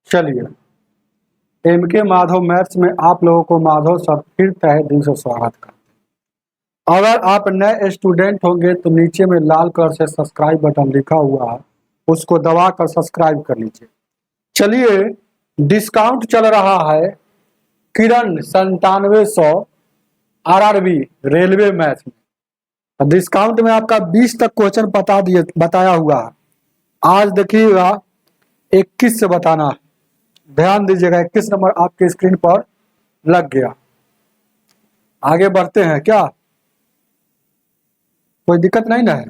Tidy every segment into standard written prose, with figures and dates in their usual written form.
चलिए, MK Madhav maths में आप लोगों को माधव सर फिर तहे दिल से स्वागत करते हैं। अगर आप नए स्टूडेंट होंगे तो नीचे में लाल कलर से सब्सक्राइब बटन लिखा हुआ है, उसको दबा कर सब्सक्राइब कर लीजिए। चलिए, डिस्काउंट चल रहा है किरण 9700 आरआरबी रेलवे मैथ में। डिस्काउंट में आपका 20 तक क्वेश्चन बताया हुआ है। आज देखिएगा 21 से बताना है। ध्यान दीजिएगा, 21 नंबर आपके स्क्रीन पर लग गया। आगे बढ़ते हैं क्या? कोई दिक्कत नहीं ना है?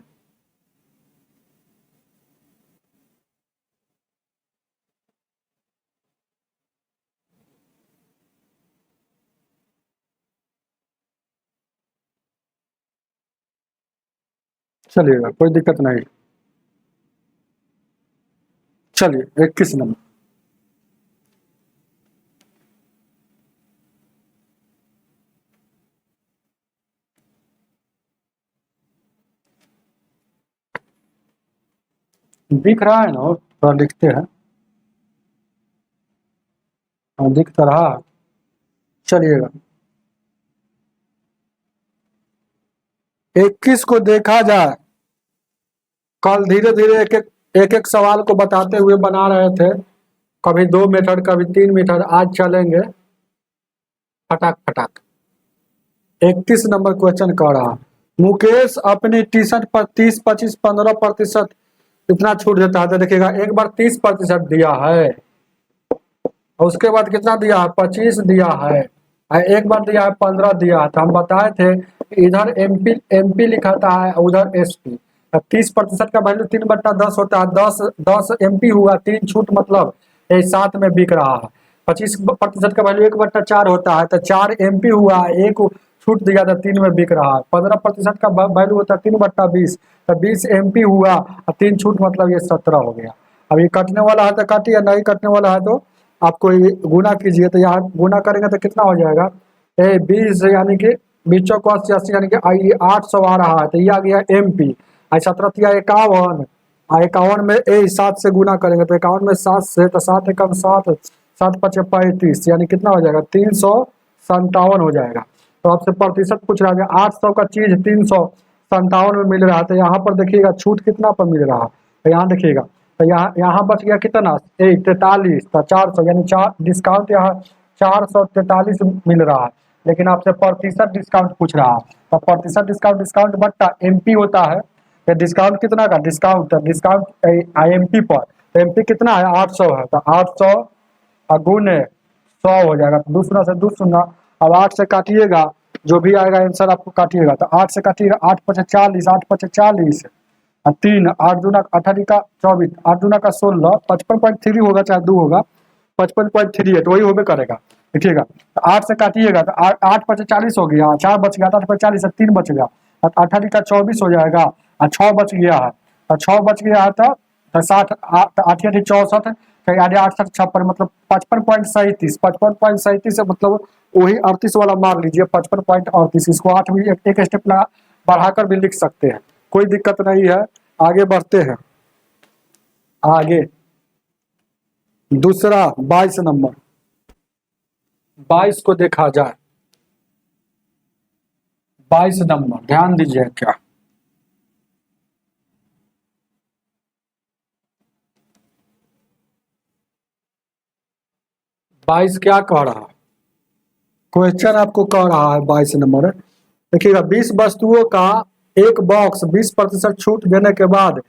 चलिएगा, कोई दिक्कत नहीं। चलिए, 21 नंबर। दिख रहा है ना? थोड़ा लिखते हैं। हाँ, दिख तो रहा है। चलिएगा, 21 को देखा जाए। कल धीरे धीरे एक एक सवाल को बताते हुए बना रहे थे। कभी 2 मेथड, कभी 3 मेथड। आज चलेंगे फटाक फटाक। 31 नंबर क्वेश्चन कह रहा, मुकेश अपनी टी शर्ट पर 30, 25, 15% इतना छूट देता है। तो देखिएगा, एक बार 30% दिया है और उसके बाद कितना दिया है? 25 दिया है और एक बार दिया है 15 दिया है। तो हम बताए थे इधर एमपी लिखाता है, उधर एसपी। 30% का वैल्यू 3/10 होता है। 10 एमपी हुआ, 3 छूट, मतलब 7 में बिक रहा है। 25% का वैल्यू 1/4 होता है, तो 4 एमपी हुआ, 1 छूट दिया था, 3 में बिक रहा है। 15% का वैल्यू होता है 3/20, तो 20 एमपी हुआ और 3 छूट, मतलब ये 17 हो गया। अब ये कटने वाला है तो काटिए, नहीं कटने वाला है तो आपको ये गुना कीजिए। तो यहाँ गुना करेंगे तो कितना हो जाएगा? 20 यानी कि 20 यानी कि 800 आ रहा है, तो ये आ गया एमपी। 17 51, 51 में 7 से गुना करेंगे तो 51 में 7 से, तो 7 एकम 7, 7 × 5 = 35, यानी कितना हो जाएगा? 357 हो जाएगा। तो आपसे प्रतिशत पूछ रहा है, 800 का चीज 357 में मिल रहा है। तो यहाँ पर देखिएगा छूट कितना पर मिल रहा है। तो यहाँ देखिएगा, तो यहाँ बच गया कितना? 43, तो 400, यानी डिस्काउंट यहाँ 443 मिल रहा है। लेकिन आपसे प्रतिशत डिस्काउंट पूछ रहा है, तो प्रतिशत डिस्काउंट बट्टा एमपी होता है। तो डिस्काउंट कितना का? डिस्काउंट आईएमपी पर, तो एमपी कितना है? 800 है, तो 800 गुने 100 हो जाएगा। तो दूसरा से दूसरा, अब 8 से काटिएगा, जो भी आएगा आंसर आपको काटिएगा। तो 8 से काटिएगा, 8 × 5 = 40, 8 × 5 = 40, 3, 8 दूना 18 का 24, 8 दूना का 16, 55.3 होगा चाहे 2 होगा, 55.3 है, तो वही होबे करेगा। देखिएगा, तो 8 से काटिएगा तो 8 × 5 = 40 हो गया, 4 बच गया, 8 × 5 = 40, 3 बच गया, 18 का 24 हो जाएगा और 6 बच गया है। तो 6 बच गया है तो 60, 8 × 8 = 64, कहीं आधे 8 × 56, मतलब 55.37, 55.37 है, मतलब वही 38 वाला मार लीजिए, 55.38। इसको 8 भी एक स्टेप बढ़ाकर भी लिख सकते हैं, कोई दिक्कत नहीं है। आगे बढ़ते हैं। आगे दूसरा 22 नंबर, 22 को देखा जाए। 22 नंबर ध्यान दीजिए क्या, बाईस क्या कह रहा है? क्वेश्चन आपको कह रहा है 22 नंबर, देखिएगा, 20 वस्तुओं का एक बॉक्स 20% छूट देने के बाद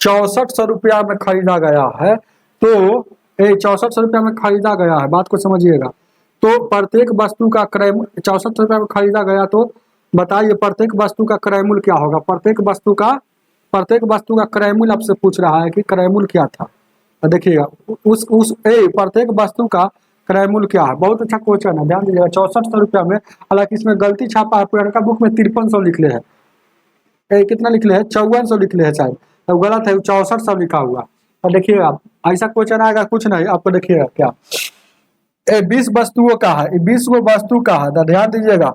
6400 रुपया में खरीदा गया है। तो 6400 रुपया में खरीदा गया है, बात को समझिएगा। तो प्रत्येक वस्तु का क्रय 6400 रुपया में खरीदा गया, तो बताइए प्रत्येक वस्तु का क्रय मूल्य क्या होगा? प्रत्येक वस्तु का क्रय मूल्य आपसे पूछ रहा है कि क्रय मूल्य क्या था। तो देखिएगा, प्रत्येक वस्तु का क्रय मूल्य क्या है। बहुत अच्छा क्वेश्चन है, ध्यान दीजिएगा। 6400 रुपया में, हालांकि इसमें गलती छापा है, पुराना बुक में 5300 लिखले है, कितना लिखले है? 5400 लिखले है शायद, तो गलत है, 6400 लिखा हुआ। और देखिएगा, ऐसा क्वेश्चन आएगा कुछ नहीं, आपको देखिएगा क्या, 20 वस्तुओं का है, 20 गो वस्तु का है, तो ध्यान दीजिएगा।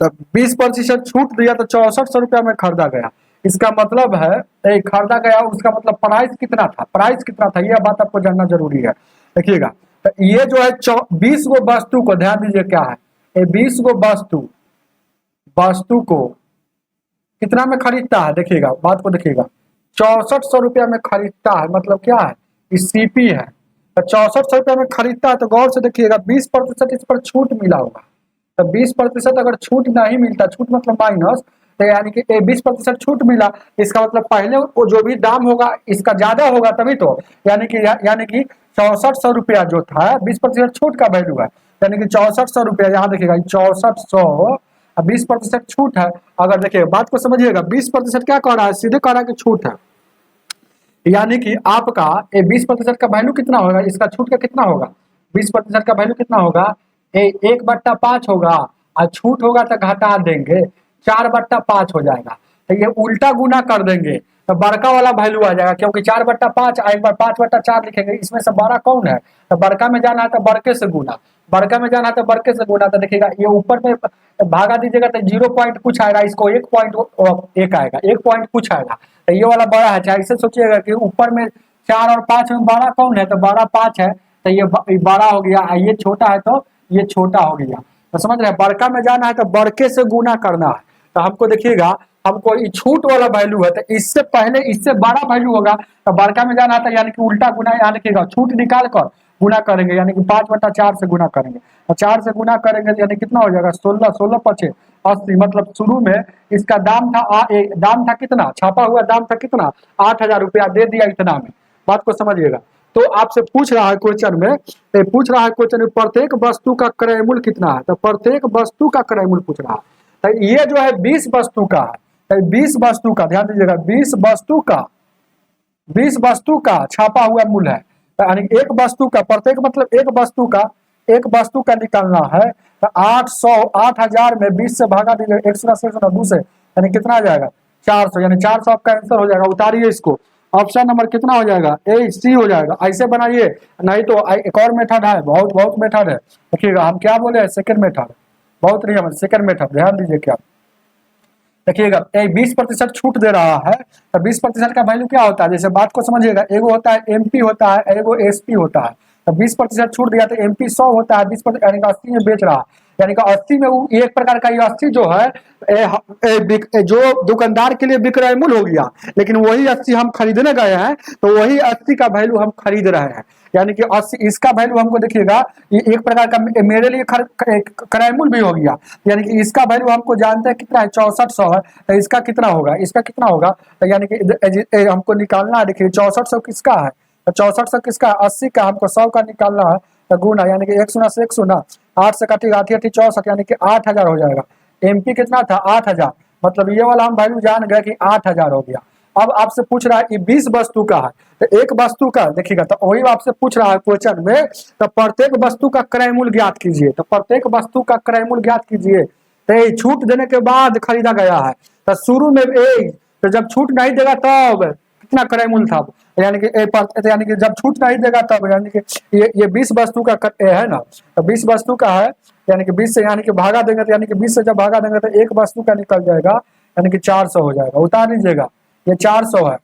तो 20% छूट दिया तो 6400 रुपया में खरीदा गया। इसका मतलब है खरीदा गया, उसका मतलब प्राइस कितना था, यह बात आपको जानना जरूरी है। देखिएगा। तो ये जो है 20 गो वस्तु को, ध्यान दीजिए क्या है, ये 20 गो वस्तु को कितना में खरीदता है, देखिएगा बात को देखिएगा, 6400 रुपया में खरीदता है। मतलब क्या है, सीपी है, तो 6400 रुपया में खरीदता है। तो गौर से देखिएगा 20% इस पर छूट मिला होगा। तो 20% अगर छूट नहीं मिलता, छूट मतलब माइनस, तो यानी कि 20% छूट मिला, इसका मतलब पहले वो जो भी दाम होगा इसका ज्यादा होगा तभी तो, यानी कि 6400 रुपया जो था 20% छूट का वैल्यू है, यानी कि 6400 रुपया। यहाँ देखिएगा 6400, 20% छूट है। अगर देखिए बात को समझिएगा, 20% क्या कह रहा है, सीधे कह रहा है कि छूट है, यानी कि आपका 20% का वैल्यू कितना होगा, इसका छूट का कितना होगा, 20% का वैल्यू कितना होगा, 1/5 होगा, और छूट होगा तो घटा देंगे 4/5 हो जाएगा। तो ये उल्टा गुना कर देंगे तो बड़का वाला वैल्यू आ जाएगा, क्योंकि 4/5 एक बार 5/4 लिखेंगे, इसमें से बड़ा कौन है, तो बड़का में जाना है तो बड़के से गुना, बड़का में जाना है तो बड़के से गुना। तो देखिएगा ये ऊपर में भागा दीजिएगा तो 0 पॉइंट कुछ आएगा, इसको 1.1 आएगा, 1 पॉइंट कुछ आएगा। तो ये वाला बड़ा है, चाहे इसे सोचिएगा कि ऊपर में 4 और 5 में बड़ा कौन है, तो बड़ा 5 है, तो ये बड़ा हो गया, ये छोटा है तो ये छोटा हो गया। तो समझ रहे हैं, बड़का में जाना है तो बड़के से गुना करना है। तो हमको देखिएगा, हमको ये छूट वाला वैल्यू है, तो इससे पहले इससे बड़ा वैल्यू होगा तो बड़का में जाना था, यानी कि उल्टा गुना, यहाँ लिखिएगा छूट निकाल कर गुना करेंगे, यानी कि 5/4 से गुना करेंगे, और 4 से गुना करेंगे तो यानी कितना हो जाएगा, 16, 16 पचे 80। मतलब शुरू में इसका दाम था कितना, छापा हुआ दाम था कितना, 8000 रुपया दे दिया इतना में। बात को समझिएगा। तो आपसे पूछ रहा है क्वेश्चन में, प्रत्येक वस्तु का क्रय मूल्य कितना है, तो प्रत्येक वस्तु का क्रय मूल्य पूछ रहा है। तो ये जो है 20 वस्तु का है, तो 20 वस्तु का ध्यान दीजिएगा, 20 वस्तु का छापा हुआ मूल्य है। तो यानी एक वस्तु का, प्रत्येक मतलब एक वस्तु का निकालना है। तो 8000 में 20 से भागा दीजिएगा, 1 से यानी कितना आ जाएगा, 400, यानी 400 आपका आंसर हो जाएगा। उतारिए इसको, ऑप्शन नंबर कितना हो जाएगा, ए सी हो जाएगा। ऐसे बनाइए, नहीं तो एक और मेथड है, बहुत मेथड है। देखिएगा हम क्या बोले हैं, सेकंड मेथड, बहुत नहीं है सेकंड मेथड, ध्यान दीजिए क्या। देखिएगा 20% छूट दे रहा है, तो 20% का वैल्यू क्या होता है, जैसे बात को समझिएगा, एगो होता है एमपी होता है, एगो एसपी होता है। तो 20% छूट दिया तो एमपी 100 होता है, 20% यानी कि 80 में बेच रहा है, यानी कि 80 में वो एक प्रकार का ये 80 जो है जो दुकानदार के लिए विक्रय मूल्य हो गया, लेकिन वही 80 हम खरीदने गए हैं तो वही 80 का वैल्यू हम खरीद रहे हैं, यानी कि 80 इसका वैल्यू हमको देखिएगा, ये एक प्रकार का मेरे लिए क्रय मूल्य भी हो गया, यानी कि इसका वैल्यू हमको जानते हैं कितना है, 6400 है। तो इसका कितना होगा, तो यानी कि हमको निकालना है। देखिए 6400 किसका है, तो 6400 किसका है, 80 का, हमको 100 का निकालना है। तो गुना, यानी कि 1 से 1 सुना, 8 से काटिएगा 8 64, यानी कि 8000 हो जाएगा। एमपी कितना था, 8000, मतलब ये वाला हम वैल्यू जान गए कि 8000 हो गया। अब आपसे पूछ रहा है कि 20 वस्तु का है, तो एक वस्तु का देखिएगा, तो वही आपसे पूछ रहा है क्वेश्चन में, तो प्रत्येक वस्तु का क्रय मूल्य ज्ञात कीजिए। तो प्रत्येक वस्तु का क्रय मूल्य ज्ञात कीजिए। तो छूट देने के बाद खरीदा गया है, तो शुरू में तो जब छूट नहीं देगा तब कितना क्रय मूल्य था, यानी कि जब छूट नहीं देगा तब, यानी कि ये 20 वस्तु का है ना, तो 20 वस्तु का है, यानी कि 20 से यानी कि भागा देंगे, तो यानी कि 20 से जब भागा देंगे तो एक वस्तु का निकल जाएगा, यानी कि 400 हो जाएगा। उतार लीजिएगा, ये 400 है,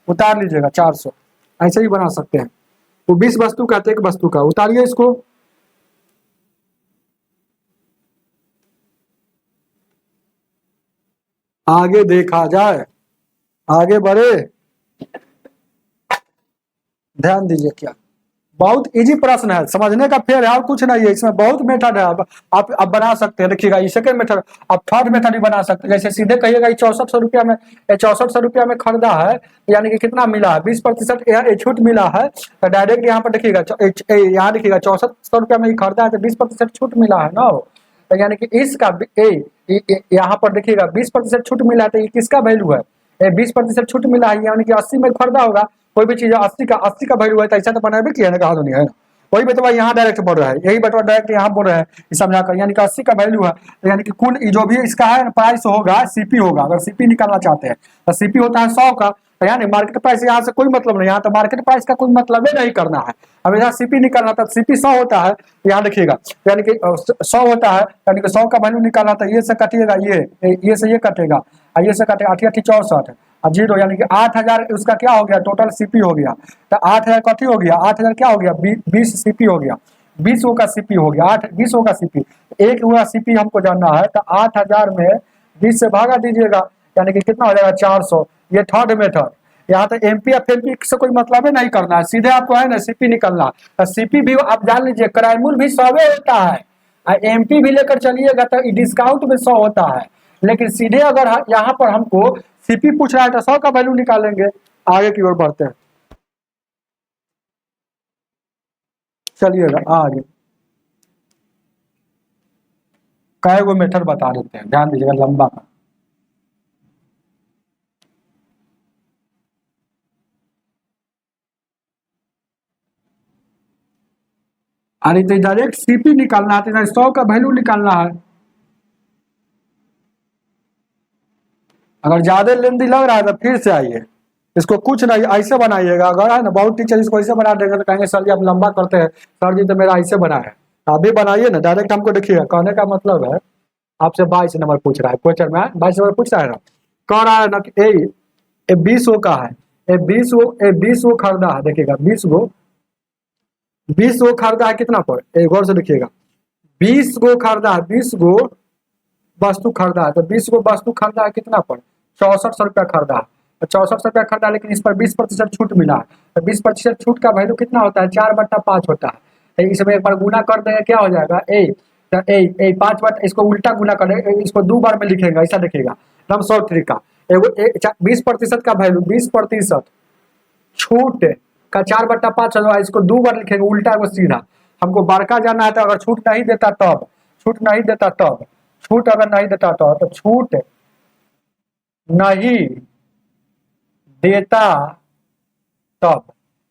उतार लीजिएगा 400, ऐसे ही बना सकते हैं। वो 20 वस्तु का, एक वस्तु का, उतारिए इसको। आगे देखा जाए, आगे बढ़े, ध्यान दीजिए क्या, बहुत इजी प्रश्न है, समझने का फेर है और कुछ नहीं है, इसमें बहुत मेथड है। आप बना सकते हैं। देखिएगा ये सेकंड मेथड, आप थर्ड मेथड भी बना सकते हैं। जैसे सीधे कहिएगा 6400 रुपया में, 6400 रुपया में खरीदा है, यानी कि कितना मिला है, 20% छूट मिला है। तो डायरेक्ट यहाँ पर देखिएगा, यहाँ देखिएगा 6400 रुपया में ही खरीदा है, तो 20% छूट मिला है ना, तो यानी कि इसका यहाँ पर देखिएगा 20% छूट मिला है, तो ये किसका वैल्यू है, 20% छूट मिला है, यानी कि 80 में खरीदा होगा कोई भी चीज, 80 का वैल्यू है, तो ऐसा तो बनाए किया ना, कहा दुनिया है ना, वही बतवा यहाँ डायरेक्ट बोल रहा है, यही बतवा डायरेक्ट यहाँ बोल रहे हैं समझाकर, यानी कि 80 का वैल्यू है, तो यानी कि कुल जो भी इसका है प्राइस होगा, सीपी होगा। अगर सीपी निकालना चाहते हैं तो सीपी होता है 100 का, तो यानी मार्केट प्राइस यहाँ से कोई मतलब नहीं, यहाँ तो मार्केट प्राइस का कोई मतलब ही नहीं करना है। अब यहाँ सीपी निकालना था, सीपी 100 होता है, यहाँ देखिएगा, यानी कि 100 होता है, यानी कि 100 का वैल्यू निकालना था, ये से कटिएगा, ये से ये कटेगा, ये से कटेगा 8 64, और 0 यानी कि 8000 उसका क्या हो गया, टोटल सीपी हो गया। तो 8000 कथी हो गया, 8000 क्या हो गया, 20 सीपी हो गया, 20 का सीपी हो गया, 20 का सीपी, एक हुआ सीपी हमको जानना है। तो 8000 में 20 से भागा दीजिएगा, यानी कि कितना हो जाएगा 400। ये थर्ड मेथड। यहाँ तो एमपी एफ एमपी से कोई मतलब ही नहीं करना है, सीधे आपको है ना सीपी निकलना। तो सीपी भी आप जान लीजिए, क्राइमुल भी 100 होता है, एमपी भी लेकर चलिएगा तो डिस्काउंट में 100 होता है। लेकिन सीधे अगर यहाँ पर हमको सीपी पूछ रहा है तो 100 का वैल्यू निकालेंगे। आगे की ओर बढ़ते हैं, चलिएगा आगे कई गो मेथड बता देते हैं, ध्यान दीजिएगा लंबा का। अरे तो डायरेक्ट सीपी निकालना है, तो 100 का वैल्यू निकालना है। अगर ज्यादा लेंदी लग रहा है तो फिर से आइए, इसको कुछ नहीं ऐसे बनाइएगा। अगर है ना बहुत टीचर इसको ऐसे बना देंगे तो कहेंगे सर जी आप लंबा करते हैं, सर जी तो मेरा ऐसे बना है। अभी बनाइए ना डायरेक्ट, हमको देखिएगा। कहने का मतलब है आपसे 22 नंबर पूछ रहा है, क्वेश्चन में 22 नंबर पूछ रहा है ना, कह रहा है ना कि ए 20 का है, ए 20 खरीदा है। देखिएगा 20 खरीदा है कितना पर, एक गौर से देखिएगा, 20 खरीदा है, 20 वस्तु खरीदा है। तो 20 वस्तु खरीदा है कितना पर, 6400 रुपया खरीदा है। तो 6400 रुपया खरीदा, लेकिन इस पर 20% छूट मिला है। तो 20% छूट का वैल्यू कितना होता है, 4/5 होता है। तो इसमें एक बार गुना कर देंगे, क्या हो जाएगा तो 5 बार इसको उल्टा गुना कर, इसको 2 बार में लिखेगा, ऐसा देखिएगा नम 100 तरीका। 20% का वैल्यू, 20% छूट का 4/5 होगा, इसको 2 बार लिखेंगे उल्टा को सीधा। हमको बड़का जाना है, तो अगर छूट नहीं देता तब, छूट नहीं देता तब, छूट अगर नहीं देता तो छूट नहीं देता तब,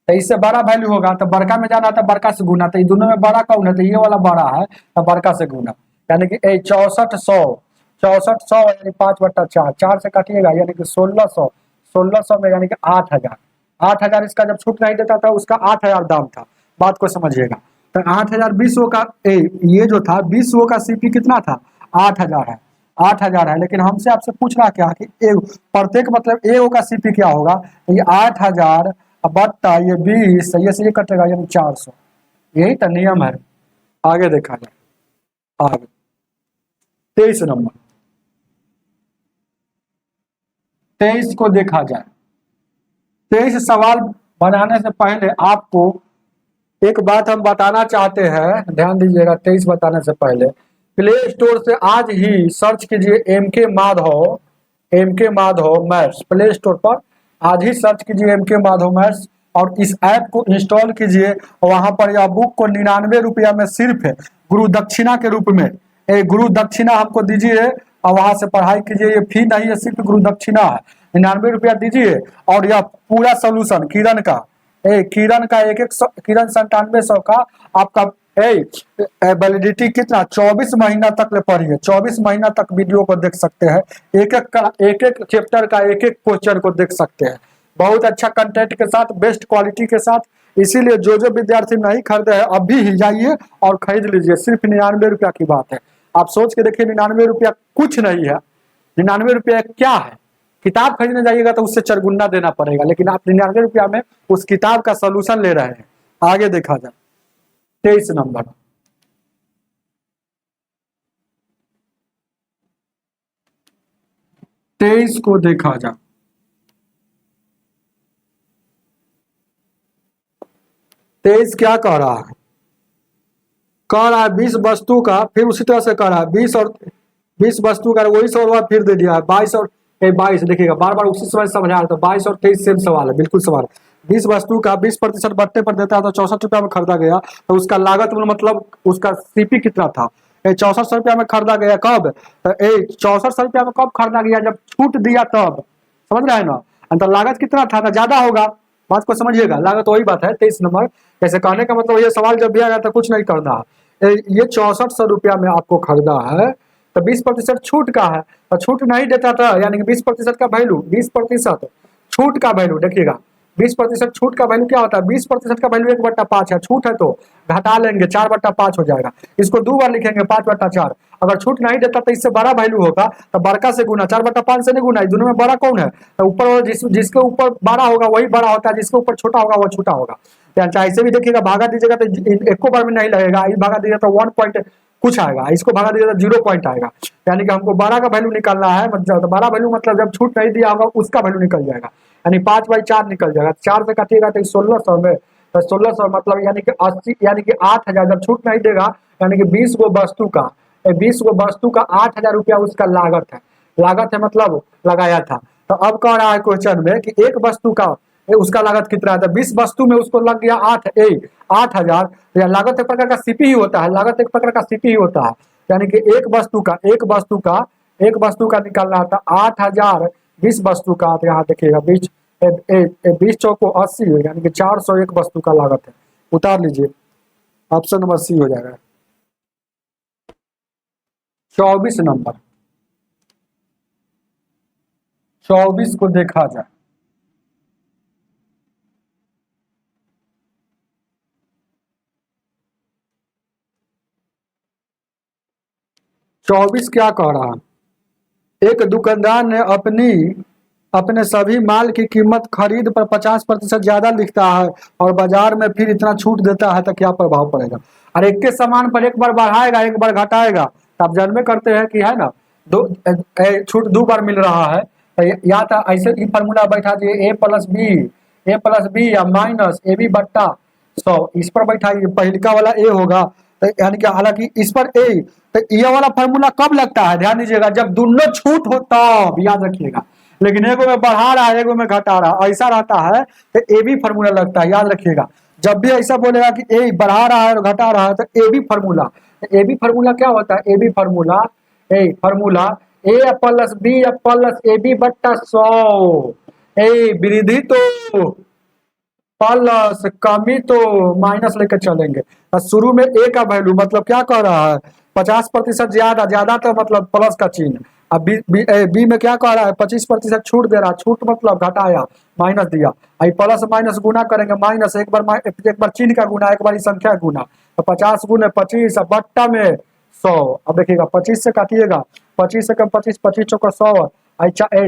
तो इससे बड़ा वैल्यू होगा। तो बड़का में जाना तो बड़का से गुना, तो ये दोनों में बड़ा कौन है, तो ये वाला बड़ा है, तो बड़का से गुना। यानी कि 6400 यानी 5/4, 4 से काटिएगा यानी कि 1600, 1600 में यानी कि 8000, 8000 इसका जब छूट नहीं देता था उसका 8000 दाम था। बात को समझिएगा। तो 8000 20 का ये जो था 20 का सीपी कितना था, 8000 है, 8000 है। लेकिन हमसे आपसे पूछ रहा क्या कि प्रत्येक मतलब ए का सीपी क्या होगा, तो ये 8000 बट्टा ये 20, ये से ये कटेगा यानी 400। यही तो नियम है। आगे देखा जाए, आगे 23 नंबर, 23 को देखा जाए। 23 सवाल बनाने से पहले आपको एक बात हम बताना चाहते हैं, ध्यान दीजिएगा। 23 बताने से पहले प्ले स्टोर से आज ही सर्च कीजिए MK Madhav maths. Play store पर आज ही सर्च कीजिए एमके माधव मैथ्स और इस ऐप को इंस्टॉल कीजिए। वहां पर यह बुक को 99 रुपया में सिर्फ गुरु दक्षिणा के रूप में, गुरु दक्षिणा हमको दीजिए और वहां से पढ़ाई कीजिए। ये फी नहीं है, सिर्फ गुरु दक्षिणा है। 99 रुपया दीजिए और यह पूरा सोल्यूशन किरण का किरण 9700 का आपका वैलिडिटी कितना 24 महीना तक ले पढ़िए, 24 महीना तक वीडियो को देख सकते हैं। एक एक चैप्टर का एक क्वेश्चन को देख सकते हैं, बहुत अच्छा कंटेंट के साथ, बेस्ट क्वालिटी के साथ। इसीलिए जो विद्यार्थी नहीं खरीदे हैं अभी ही जाइए और खरीद लीजिए। सिर्फ 99 रुपया की बात है। आप सोच के देखिए 99 रुपया कुछ नहीं है। 99 रुपया क्या है, किताब खरीदने जाइएगा तो उससे चरगुना देना पड़ेगा, लेकिन आप 99 रुपया में उस किताब का सोल्यूशन ले रहे हैं। आगे देखा जाए 23 नंबर, तेईस को देखा जाए। 23 क्या कह रहा है, कह रहा है 20 वस्तु का, फिर उसी तरह से कह रहा है 20 वस्तु का वही 100 फिर दे दिया है। 22 और 22 देखिएगा, बार बार उसी समय समझा रहा था। 22 और 23 सेम सवाल है, बिल्कुल सवाल है। 20 वस्तु का 20% बट्टे पर देता है तो 64 रुपया में खरीदा गया, तो उसका लागत मतलब उसका सीपी कितना था, 6400 रुपया में खरीदा गया। कब, तो 6400 रुपया में कब खरीदा गया, जब छूट दिया तब। समझ रहे हैं ना, तो लागत कितना था ना, ज्यादा होगा। बात को समझिएगा, लागत वही बात है। 23 नंबर ऐसे कहने का मतलब ये सवाल जब भी आया था कुछ नहीं करना, ये 6400 रुपया में आपको खरीदा है तो 20% छूट का है, और छूट नहीं देता था यानी कि 20% का वैल्यू, 20% छूट का वैल्यू देखिएगा, 20% छूट का वैल्यू क्या होता है? 20% का वैल्यू 1/5 है, छूट है तो घटा लेंगे 4/5 हो जाएगा। इसको 2 बार लिखेंगे 5/4। अगर छूट नहीं देता तो इससे बड़ा वैल्यू होगा तो बड़का से गुना, 4/5 से नहीं गुना, दोनों में बड़ा कौन है? तो ऊपर वाला जिसके ऊपर बड़ा होगा वही बड़ा होता है, जिसके ऊपर छोटा होगा वो छोटा होगा। चाहे ऐसे भी देखिएगा, भागा दीजिएगा तो एको बार में नहीं लगेगा, भागा दीजिएगा तो 1 पॉइंट कुछ आएगा, इसको भागा दीजिएगा तो 0 पॉइंट आएगा। यानी कि हमको 12 का वैल्यू निकालना है, मतलब 12 वैल्यू मतलब जब छूट नहीं दिया होगा उसका वैल्यू निकल जाएगा, यानी 5/4 निकल जाएगा। 4 से काटिएगा तो 1600 में, तो 1600 मतलब यानी कि 80, यानी कि 8000 जब छूट नहीं देगा, यानी कि 20 गो वस्तु का 8000 रुपया उसका लागत है। लागत है मतलब लगाया था। तो अब कह रहा है क्वेश्चन में कि एक वस्तु का उसका लागत कितना है? तो 20 वस्तु में उसको लग गया 8000। या लागत एक प्रकार का सीपी ही होता है, लागत एक प्रकार का सीपी ही होता है, यानी कि एक वस्तु का निकालना था 8000, 20 वस्तु का। तो यहाँ देखिएगा 20 चौको 80, यानी कि 401 वस्तु का लागत है। उतार लीजिए, ऑप्शन नंबर सी हो जाएगा। 24 नंबर, 24 को देखा जाए। चौबीस क्या कह रहा है? एक दुकानदार ने अपने सभी माल की कीमत खरीद पर 50% ज्यादा लिखता है और बाजार में फिर इतना छूट देता है, तो क्या प्रभाव पड़ेगा? और एक के सामान पर एक बार बढ़ाएगा एक बार घटाएगा, तो आप जानबे करते हैं कि है ना, छूट 2 बार मिल रहा है। तो या तो ऐसे ही फॉर्मूला बैठा दिए ए प्लस बी या माइनस ए बी बट्टा 100, इस पर बैठाइए, पहलिका वाला ए होगा। तो यानी कि हालांकि इस पर ए, तो ये वाला फॉर्मूला कब लगता है? ध्यान दीजिएगा, जब दोनों छूट हो तब, याद रखिएगा। लेकिन एगो में बढ़ा रहा है एगो में घटा रहा है, ऐसा रहता है तो ए बी फॉर्मूला लगता है, याद रखिएगा। जब भी ऐसा बोलेगा कि ए बढ़ा रहा है और घटा रहा है तो A B formula. A B formula क्या होता है? A B formula A plus B plus A B बट्टा 100। वृद्धि तो प्लस, कमी तो माइनस लेकर चलेंगे। शुरू में ए का वैल्यू मतलब क्या कह रहा है? 50% ज्यादा तो मतलब प्लस का चिन्ह। अब बी में क्या कह रहा है? 25% छूट दे रहा है, छूट मतलब घटाया, माइनस दिया। प्लस माइनस गुना करेंगे, माइनस एक बार चिन्ह का गुना, एक बार संख्या गुना, तो 50 गुने 25 बट्टा में 100। अब देखिएगा 25 से काटिएगा, 25 से कम 25, 25 चौका 100,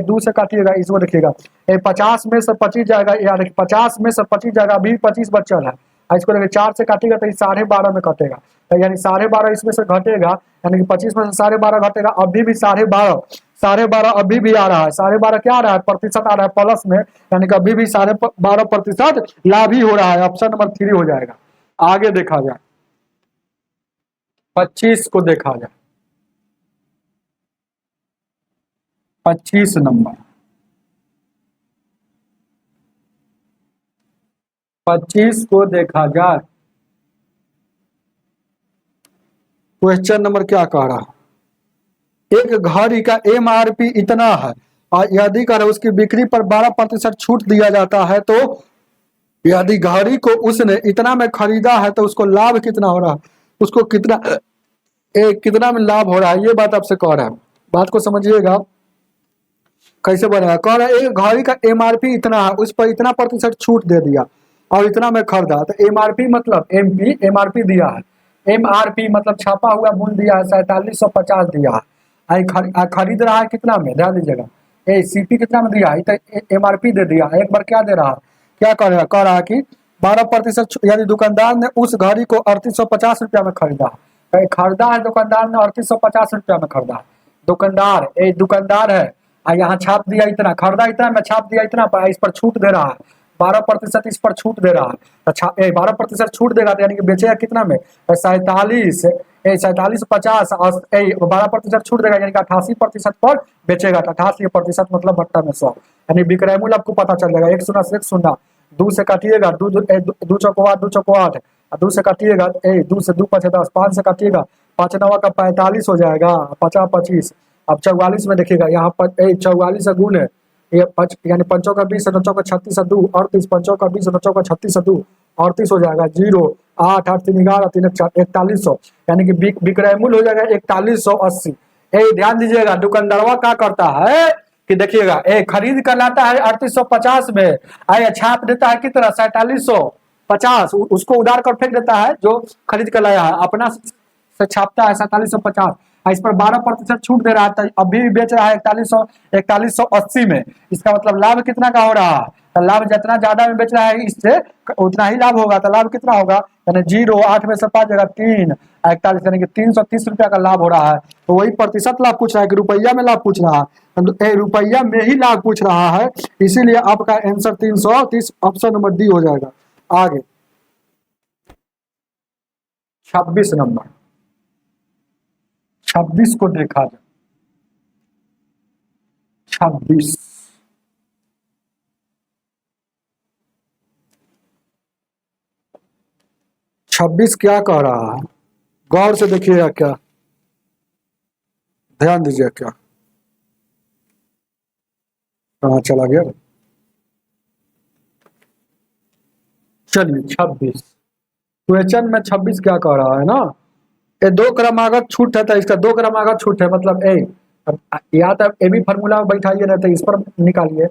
2 से काटिएगा, इसको देखिएगा 50 में से 25 जाएगा, यानी 50 में से 25 जाएगा, अभी 25 बचल है। इसको देखिए 4 से काटिएगा तो 12.5 में कटेगा, तो यानी 12.5 इसमें से घटेगा, यानी कि 25 में से 12.5 घटेगा, अभी भी 12.5 अभी भी आ रहा है। 12.5 क्या आ रहा है? प्रतिशत आ रहा है प्लस में, यानी कि अभी भी 12.5% लाभ ही हो रहा है। ऑप्शन नंबर 3 हो जाएगा। आगे देखा जाए, 25 को देखा जाए। 25 नंबर, 25 को देखा जाए। क्वेश्चन नंबर क्या कह रहा है? एक घड़ी का एमआरपी इतना है और यदि कर उसकी बिक्री पर 12% छूट दिया जाता है, तो यदि घड़ी को उसने इतना में खरीदा है तो उसको लाभ कितना हो रहा है? उसको कितना में लाभ हो रहा है, ये बात आपसे कह रहा है। बात को समझिएगा कैसे बनेगा। कह रहा है एक घड़ी का एमआरपी इतना है, उस पर इतना प्रतिशत छूट दे दिया और इतना में खरीदा, तो एमआरपी मतलब एमआरपी दिया है, एमआरपी मतलब छापा हुआ मूल्य दिया है 4750 दिया है, खरीद रहा है कितना में? ध्यान दीजिएगा, सीपी कितना में दिया है, तो एमआरपी दे दिया। एक बार क्या दे रहा है, क्या कह रहा है कि 12%, यानी दुकानदार ने उस घड़ी को 3850 रुपया में खरीदा है, दुकानदार ने 3850 रुपया में खरीदा है। दुकानदार है, यहाँ छाप दिया इतना, खरीदा इतना में छाप दिया इतना पर, इस पर छूट दे रहा है 12% इस पर छूट दे रहा है। 12% छूट देगा तो यानी कि बेचेगा कितना में? 4750, 12% छूट देगा यानी कि 88% पर बेचेगा। 88% मतलब बट्टा में 100, यानी विक्रय मूल्य आपको पता चल जाएगा। 1 शून्य 2 से काटिएगा, 2 चौको 8, 2 से काटिएगा 2 से 2 5 10, 5 से काटिएगा 5 9 का 45 हो जाएगा, 50 25। अब 44 में देखिएगा, यहाँ पर 44 गुण है, यानी 5 का 20, 9 का 36, 2 38, 5 का 20, 9 का 36, 2 38 हो जाएगा। 0 8 8 3 11 3 4100, यानी कि विक्रय मूल्य हो जाएगा 4180। ध्यान दीजिएगा, दुकानदारवा क्या करता है कि देखिएगा खरीद कर लाता है 3850 में, छाप देता है कितना 4750, उसको उधार कर फेंक देता है जो खरीद कर लाया है, अपना से छापता है 4750, इस पर 12% छूट दे रहा है, अभी भी बेच रहा है 4180 में। इसका मतलब लाभ कितना का हो रहा है? तो लाभ जितना ज्यादा में बेच रहा है इससे उतना ही लाभ होगा। तो लाभ कितना होगा? यानी 0, 8 में से 5 जगह 3, 41 यानी कि 330 रुपया का लाभ हो रहा है। तो वही प्रतिशत लाभ पूछ रहा है कि रुपया में लाभ पूछ रहा है, तो रुपया में ही लाभ पूछ रहा है, इसीलिए आपका आंसर 330 ऑप्शन नंबर डी हो जाएगा। आगे 26 नंबर, 26 को देखा जाए। 26 26 क्या कह रहा है? गौर से देखिएगा, क्या ध्यान दीजिए, क्या कहाँ चला गया? चलिए 26 क्वेश्चन में 26 क्या कह रहा है ना, ये 2 क्रमागत छूट है, तो इसका 2 क्रमागत छूट है, मतलब अब या तो ए भी फॉर्मूला में बैठाइए, रहते इस पर निकालिए।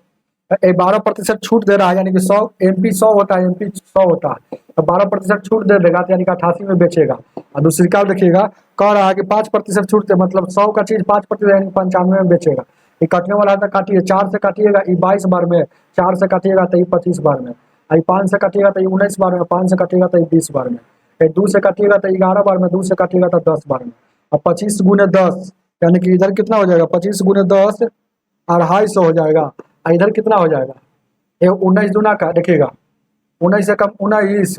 12% छूट दे रहा है, यानी कि 100 MP 100 होता है, MP 100 होता है, तो 12% छूट दे देगा, तो यानी कि 88 में बेचेगा। और दूसरी का देखिएगा, कह रहा है कि 5% छूट दे, मतलब 100 का चीज 5% यानी 95 में बेचेगा। ये कटने वाला था, काटिए 4 से काटिएगा, ये 22 बार में, 4 से काटिएगा तो ये 25 बार में, 5 से काटिएगा तो ये 19 बार में, 5 से काटिएगा तो ये 20 बार में, 2 से काटिएगा तो 11 बार में, 2 से काटिएगा तो 10 बार में। अब 25 गुने 10 यानी कि इधर कितना हो जाएगा? 25 गुने 10 250 हो जाएगा। इधर कितना हो जाएगा? ये 19 दूना का देखिएगा, 19 से कम 19,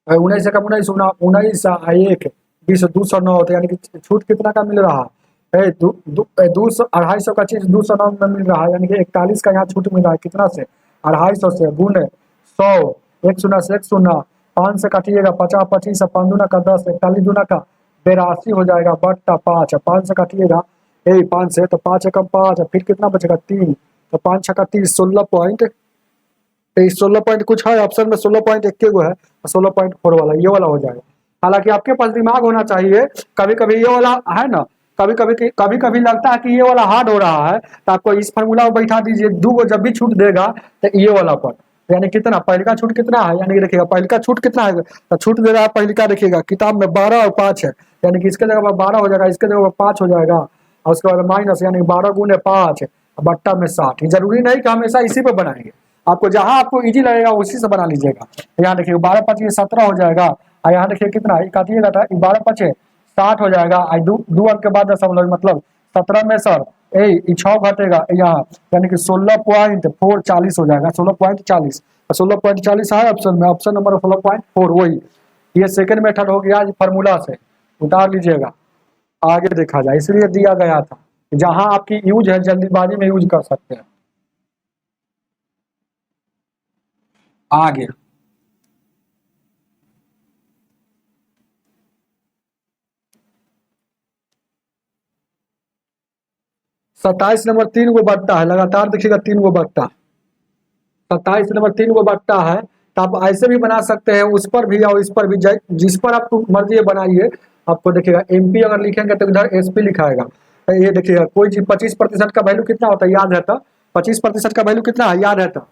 19 से कम 19, 19 1 20, 209 होता है, यानी कि छूट कितना का मिल रहा है? 250 का चीज 209 में मिल रहा है, यानी कि 41 का यहाँ छूट मिल रहा है, कितना से? 250 से गुने 100, 1 शून्य से 1 शून्य, 5 से काटिएगा 50, 25 से 5 दूना का 10, 41 दूना का 82 हो जाएगा, बट्टा 5, 5 से काटिएगा 5 से, तो 5 एकम 5, फिर कितना बचेगा 3, तो 5 छक्का 30, 16 पॉइंट, 16 पॉइंट कुछ है ऑप्शन में, 16 पॉइंट एक है, 16.4 वाला ये वाला हो जाएगा। हालांकि आपके पास दिमाग होना चाहिए, कभी कभी ये वाला है ना, कभी कभी लगता है कि ये वाला हार्ड हो रहा है, तो आपको इस फार्मूला में बैठा दीजिए, 2 को जब भी छूट देगा तो ये वाला पर, यानी कितना पहले का छूट कितना है, यानी कि देखिएगा पहले का छूट कितना है, तो छूट दे रहा है पहले का, देखिएगा किताब में 12 और 5 है, यानी कि इसके जगह पर 12 हो जाएगा, इसके जगह पर 5 हो जाएगा, और उसके बाद माइनस, यानी 12 गुने 5 बट्टा में 60। जरूरी नहीं कि हमेशा इसी पे बनाएंगे, आपको जहां आपको इजी लगेगा उसी से बना लीजिएगा। यहाँ देखिए 12 5 17 हो जाएगा, और यहाँ देखिए कितना काटिएगा था, 12 5 60 हो जाएगा, 2 अंक के बाद दशमलव, मतलब 17 में सर 6 घटेगा यहाँ, यानी कि 16.440 हो जाएगा, 16.40, 16.40 है ऑप्शन में, ऑप्शन नंबर 16.4 वही। ये सेकंड मेथड हो गया फार्मूला से, उतार लीजिएगा, आगे देखा जाए, इसलिए दिया गया था जहां आपकी यूज है जल्दीबाजी में यूज कर सकते हैं। आगे 27 नंबर 3 को बढ़ता है, लगातार देखिएगा 3 को बढ़ता, 27 नंबर 3 को बढ़ता है, तो आप ऐसे भी बना सकते हैं, उस पर भी और इस पर भी, जिस पर आपको मर्जी है बनाइए। आपको देखिएगा MP अगर लिखेंगे तो इधर SP लिखाएगा, तो ये देखिएगा कोई चीज 25% का वैल्यू कितना होता है याद रहता, 25% का वैल्यू कितना है याद रहता,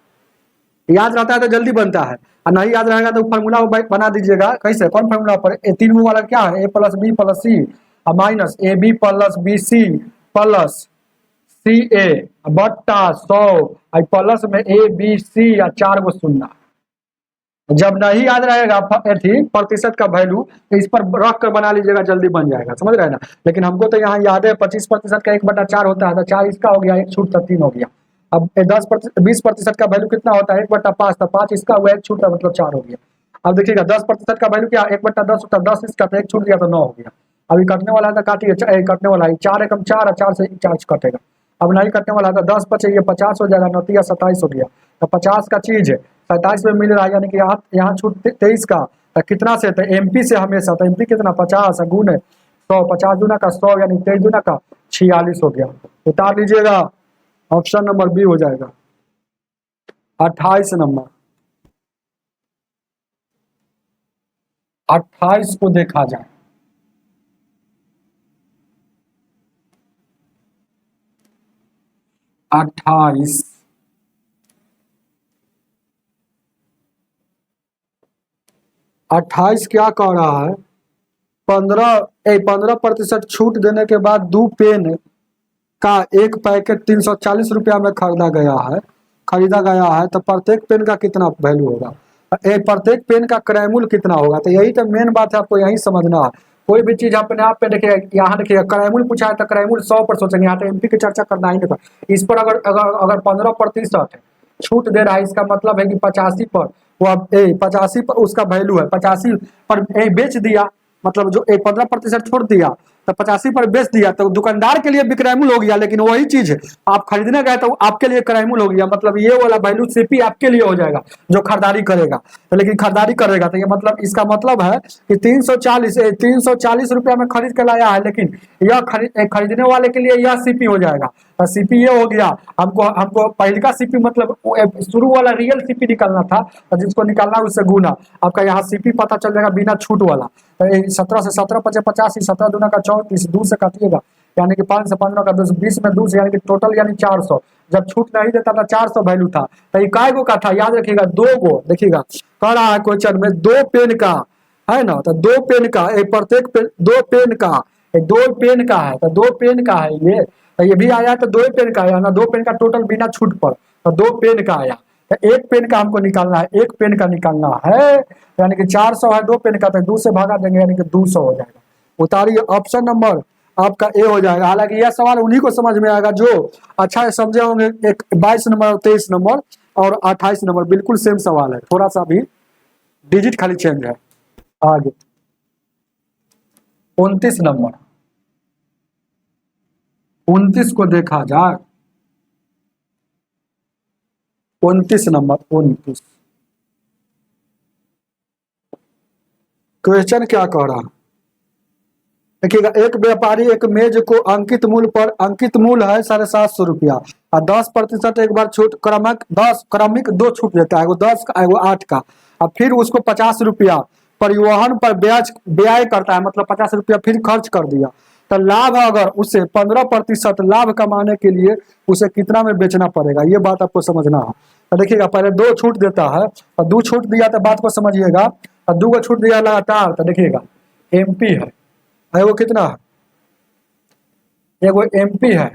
याद रहता है तो जल्दी बनता है, और नहीं याद रहेगा तो फार्मूला बना दीजिएगा। कैसे? कौन फार्मूला पर? 3 वाला क्या है? A+B+C minus AB plus BC plus CA बट्टा 100 प्लस में ABC या 4 गो शून्य। जब नहीं याद रहेगा प्रतिशत का वैल्यू, तो इस पर रख कर बना लीजिएगा, जल्दी बन जाएगा, समझ रहे हैं ना। लेकिन हमको तो यहाँ याद है 25% का 1/4 होता है, तो 4 इसका हो गया, 1 छूट 3 हो गया। अब 20% का वैल्यू कितना होता है? 1/5, तो 5 इसका हुआ, 1 छूट, मतलब 4 हो गया। अब देखिएगा 10% का वैल्यू क्या? 1/10 होता है, 10 इसका, तो 1 छूट गया, तो 9 हो गया। अभी कटने वाला है तो काटिए, कटने वाला है 4 एकम 4 और 4 से 4 कटेगा। अब नहीं कटने वाला था, 10 5 ये 50 हो जाएगा, 9 27 हो गया, तो 50 का चीज है 27 में मिल रहा है, यानी कि यहाँ छूट 23 का, तो कितना से? तो MP से हमेशा, तो MP कितना 50 गुने 100, 50 दूना का 100, यानी 23 दूना का 46 हो गया। उतार लीजिएगा, ऑप्शन नंबर बी हो जाएगा। 28 नंबर, 28 को देखा जाए। 28 28 क्या कह रहा है, 15% छूट देने के बाद 2 पेन का एक पैकेट 340 रुपया में खरीदा गया है, तो प्रत्येक पेन का कितना वैल्यू होगा, प्रत्येक पेन का क्रयमूल्य कितना होगा। तो यही तो मेन बात है, आपको यही समझना है। कोई भी चीज अपने आप पे देखिए, यहाँ देखिए क्रयमूल्य पूछा है तो क्रयमूल्य 100 पर सोचेंगे, यहाँ तो एमपी की चर्चा करना ही नहीं पर। इस पर अगर अगर अगर 15% छूट दे रहा है, इसका मतलब है कि 85 पर वो अब 85 पर उसका वैल्यू है, 85 पर बेच दिया, मतलब जो 15% छोड़ दिया तो 85 पर बेच दिया, तो दुकानदार के लिए विक्रयमूल्य हो गया। लेकिन वही चीज है आप खरीदने गए तो आपके लिए क्रयमूल्य हो गया, मतलब ये वाला वैल्यू सीपी आपके लिए हो जाएगा जो खरीदारी करेगा। तो लेकिन खरीदारी करेगा तो ये मतलब इसका मतलब है कि 340 रुपया में खरीद के लाया है, लेकिन यह खरीदने वाले के लिए यह सीपी हो जाएगा। तो सीपी ये हो गया, हमको पहले का सीपी मतलब शुरू वाला रियल सीपी निकालना था, जिसको निकालना है उससे गुना आपका यहाँ सीपी पता चल जाएगा बिना छूट वाला। 17 से 17 × 5 = 85, 17 दूना का 34, 2 से काटिएगा यानी कि 5 से 15 का 10, 20 में 2 से यानी कि टोटल यानी 400। जब छूट नहीं देता था 400 वैल्यू था, तो ये काय गो का था याद रखिएगा, 2 गो। देखिएगा कह रहा है क्वेश्चन में 2 पेन का है ना, तो 2 पेन का प्रत्येक 2 पेन का 2 पेन का है, तो 2 पेन का है ये, तो ये भी आया तो 2 पेन का आया ना, 2 पेन का टोटल बिना छूट पर, तो 2 पेन का आया। तो 1 पेन का हमको निकालना है, 1 पेन का निकालना है, यानी कि 400 है 2 पेन का, तो 2 से भागा देंगे यानी कि 200 हो जाएगा। उतारिए, ऑप्शन नंबर आपका ए हो जाएगा। हालांकि यह सवाल उन्हीं को समझ में आएगा जो अच्छा समझे होंगे। एक 22 नंबर, 23 नंबर और 28 नंबर बिल्कुल सेम सवाल है, थोड़ा सा भी डिजिट खाली चेंज है। आगे 29 नंबर, 29 को देखा जाए, 29 नंबर 29 क्वेश्चन क्या कह रहा है देखिएगा। एक व्यापारी एक मेज को अंकित मूल्य है 750 रुपया और 10% एक बार छूट क्रमिक 2 छूट देता है, वो 10 का वो 8 का, और फिर उसको 50 रुपया परिवहन पर व्यय करता है, मतलब 50 रुपया फिर खर्च कर दिया। तो लाभ अगर उसे 15% लाभ कमाने के लिए उसे कितना में बेचना पड़ेगा, ये बात आपको समझना है। तो देखिएगा पहले 2 छूट देता है और 2 छूट दिया तो बात को समझिएगा, और 2 को छूट दिया लगातार, तो देखिएगा एमपी है, वो कितना है, एगो एमपी है,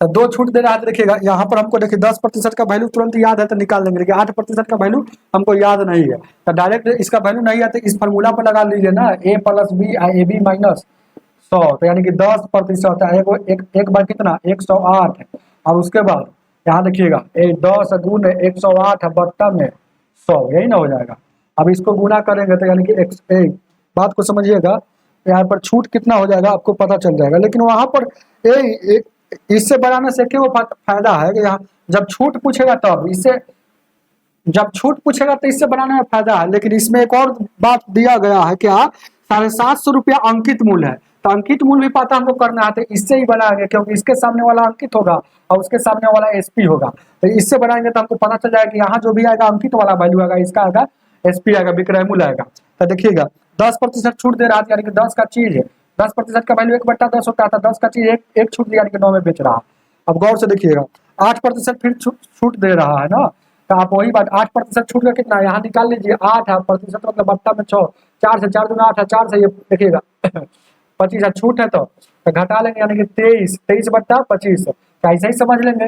तो 2 छूट दे रहा है। तो देखिएगा यहाँ पर हमको देखिए 10% का वैल्यू तुरंत याद है तो निकाल लेंगे, लेकिन 8% का वैल्यू हमको याद नहीं है, तो डायरेक्ट इसका वैल्यू नहीं है तो इस फार्मूला पर लगा लीजिए ना, a + b ab - 100, तो यानी कि 10% है, एक बार कितना 108 है, और उसके बाद यहाँ देखिएगा 10 × 108 बट्टा में 100, यही ना हो जाएगा। अब इसको गुना करेंगे तो यानी कि बात को समझिएगा, यहाँ पर छूट कितना हो जाएगा आपको पता चल जाएगा। लेकिन वहां पर इससे बनाने से क्यों फायदा है कि यहाँ जब छूट पूछेगा तब जब छूट पूछेगा तो इससे बनाने में फायदा है। लेकिन इसमें एक और बात दिया गया है, क्या 750 रुपया अंकित मूल्य है, तो अंकित मूल्य भी पता हमको करना है, तो इससे ही बनाएंगे क्योंकि इसके सामने वाला अंकित होगा और उसके सामने वाला एसपी होगा, तो इससे बनाएंगे तो हमको पता चल जाएगा कि यहाँ जो भी आएगा अंकित वाला वैल्यू आएगा, इसका आएगा एसपी आएगा, विक्रय मूल्य आएगा। तो देखिएगा 10% छूट दे रहा है यानी कि 10 का चीज है, 10% का वैल्यू 1/10 होता है, तो 10 का चीज एक छूट दिया यानी कि 9 में बेच रहा है। अब गौर से देखिएगा 8% फिर छूट दे रहा है ना, तो आप वही बात 8% छूट का कितना है यहाँ निकाल लीजिए, 8% मतलब बट्टा में 6, 4 से 4 दूना 8 है, 4 से ये देखिएगा 25 है, छूट है तो घटा लेंगे यानी कि 23 / 25, ऐसे ही समझ लेंगे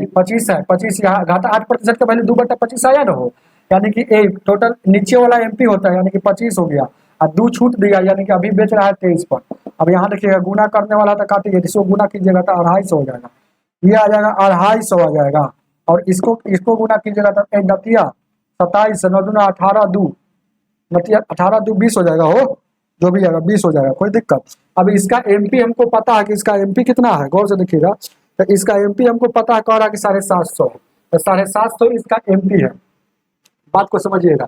25 है, 25 यहाँ घाटा 8% का वैल्यू 2/25 आया ना हो, यानी कि टोटल नीचे वाला एमपी होता है यानी कि 25 हो गया, और 2 छूट दिया यानी कि अभी बेच रहा है 23 पर। अब यहाँ देखिएगा गुना करने वाला तो काटिए, इसको गुना कीजिएगा तो 250 हो जाएगा, ये आ जाएगा 250 आ जाएगा, और इसको गुना कीजिएगा तो 27 9 दूना 18 2 18 2 20 हो जाएगा, हो जो भी आएगा 20 हो जाएगा, कोई दिक्कत। अब इसका एमपी हमको पता है कि इसका एमपी कितना है, गौर से देखिएगा, तो इसका एमपी हमको पता है, कह रहा है कि 750 है, तो 750 इसका एमपी है, बात को समझिएगा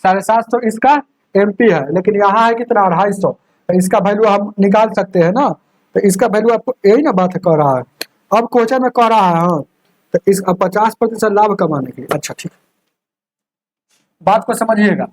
750 इसका एमपी है, लेकिन यहाँ है कितना 250, तो इसका वैल्यू हम निकाल सकते हैं ना, तो इसका वैल्यू आपको यही ना बात कह रहा है। अब क्वेश्चन में कह रहा है हाँ, तो इस 50% लाभ कमाने के लिए, अच्छा ठीक, बात को समझिएगा,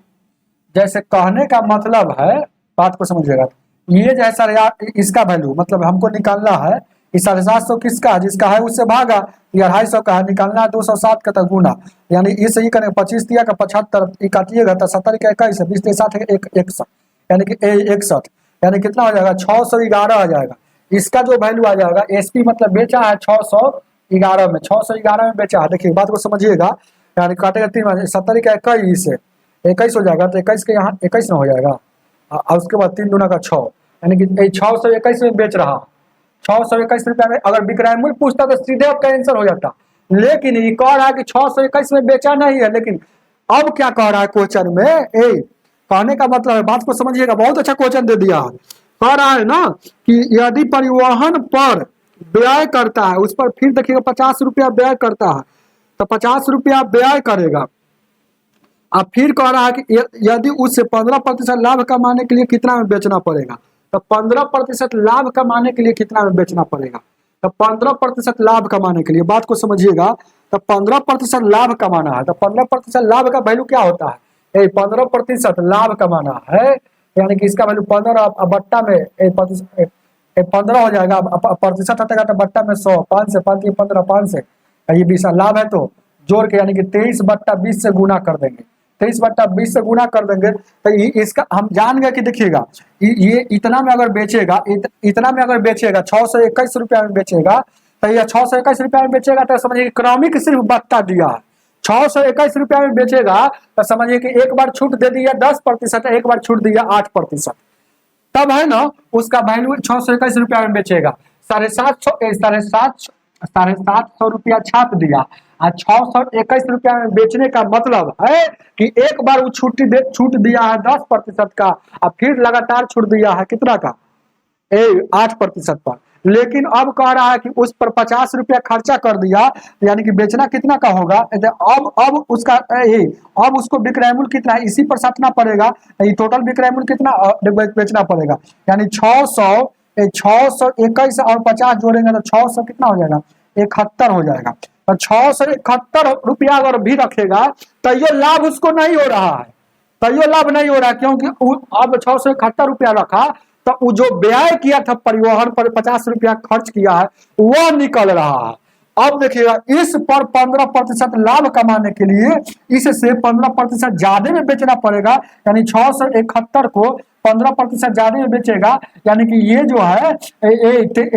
जैसे कहने का मतलब है, बात को समझिएगा, ये जैसा इसका वैल्यू मतलब हमको निकालना है, कि 750 किसका है, जिसका है उससे भागा, ये 250 का है, निकालना है 207 का, तो गुना, यानी इस ही करेंगे 25 दिया का 75 काटिएगा तो 70 का 21 है, 20 60 61, यानी कि 61, यानी कितना हो जाएगा 611 आ जाएगा। इसका जो वैल्यू आ जाएगा, एसपी मतलब बेचा है 611 में, 611 में बेचा है। देखिए बात को समझिएगा, यानी काटेगा 3 70 का 21 है, 21 हो जाएगा, तो 21 के यहाँ 21 ना हो जाएगा, और उसके बाद 3 दूना का 6, यानी कि 621 में बेच रहा, 621 रुपया में। अगर विक्रय मूल्य पूछता तो सीधे आपका आंसर हो जाता, लेकिन ये कह रहा है कि 621 में बेचा नहीं है। लेकिन अब क्या कह रहा है क्वेश्चन में, कहने का मतलब है, बात को समझिएगा, बहुत अच्छा क्वेश्चन दे दिया है। कह रहा है ना कि यदि परिवहन पर व्यय करता है, उस पर फिर देखिएगा 50 रुपया व्यय करता है, तो 50 रुपया व्यय करेगा। अब फिर कह रहा है कि यदि उससे 15% लाभ कमाने के लिए कितना में बेचना पड़ेगा, तो 15% लाभ कमाने के लिए कितना में बेचना पड़ेगा, तो 15% लाभ कमाने के लिए, बात को समझिएगा, तो 15% लाभ कमाना है, तो 15% लाभ का वैल्यू क्या होता है, 15% लाभ कमाना है, यानी कि इसका वैल्यू 15 बट्टा में 15 हो जाएगा, प्रतिशत हटेगा तो बट्टा में 100, 5 से 5 15, 5 से ये 20 लाभ है, तो जोड़ के यानी कि 23/20 से गुना कर देंगे, 23/20 से गुना कर देंगे। तो इसका हम जान गए कि देखिएगा, ये इतना में अगर बेचेगा, इतना में अगर बेचेगा 621 रुपया में बेचेगा, तो ये 621 रुपया में बेचेगा, तो समझिए क्रमिक सिर्फ बट्टा दिया है, 621 रुपया में बेचेगा, तो समझिए कि एक बार छूट दे दिया 10%, एक बार छूट दिया 8%, तब है ना उसका वैल्यू 621 रुपया में बेचेगा। 750 रुपया छाप दिया, और 621 रुपया में बेचने का मतलब है कि एक बार वो छूट दिया है 10% का, और फिर लगातार छूट दिया है कितना का, 8% पर। लेकिन अब कह रहा है कि उस पर 50 रुपया खर्चा कर दिया, यानी कि बेचना कितना का होगा, अब उसका अब उसको विक्रय मूल्य कितना है इसी पर साटना पड़ेगा, टोटल विक्रय मूल्य कितना बेचना पड़ेगा, यानी 621 और 50 जोड़ेंगे तो 600 कितना हो जाएगा, 71 हो जाएगा। तो 671 रुपया अगर भी रखेगा तो ये लाभ उसको नहीं हो रहा है, तो ये लाभ नहीं हो रहा है, क्योंकि अब 671 रुपया रखा, तो जो व्यय किया था परिवहन पर 50 रुपया खर्च किया है वह निकल रहा है। अब देखिएगा इस पर 15% लाभ कमाने के लिए इससे 15% ज्यादा में बेचना पड़ेगा, यानी 671 को 15% ज्यादा में बेचेगा, यानी कि ये जो है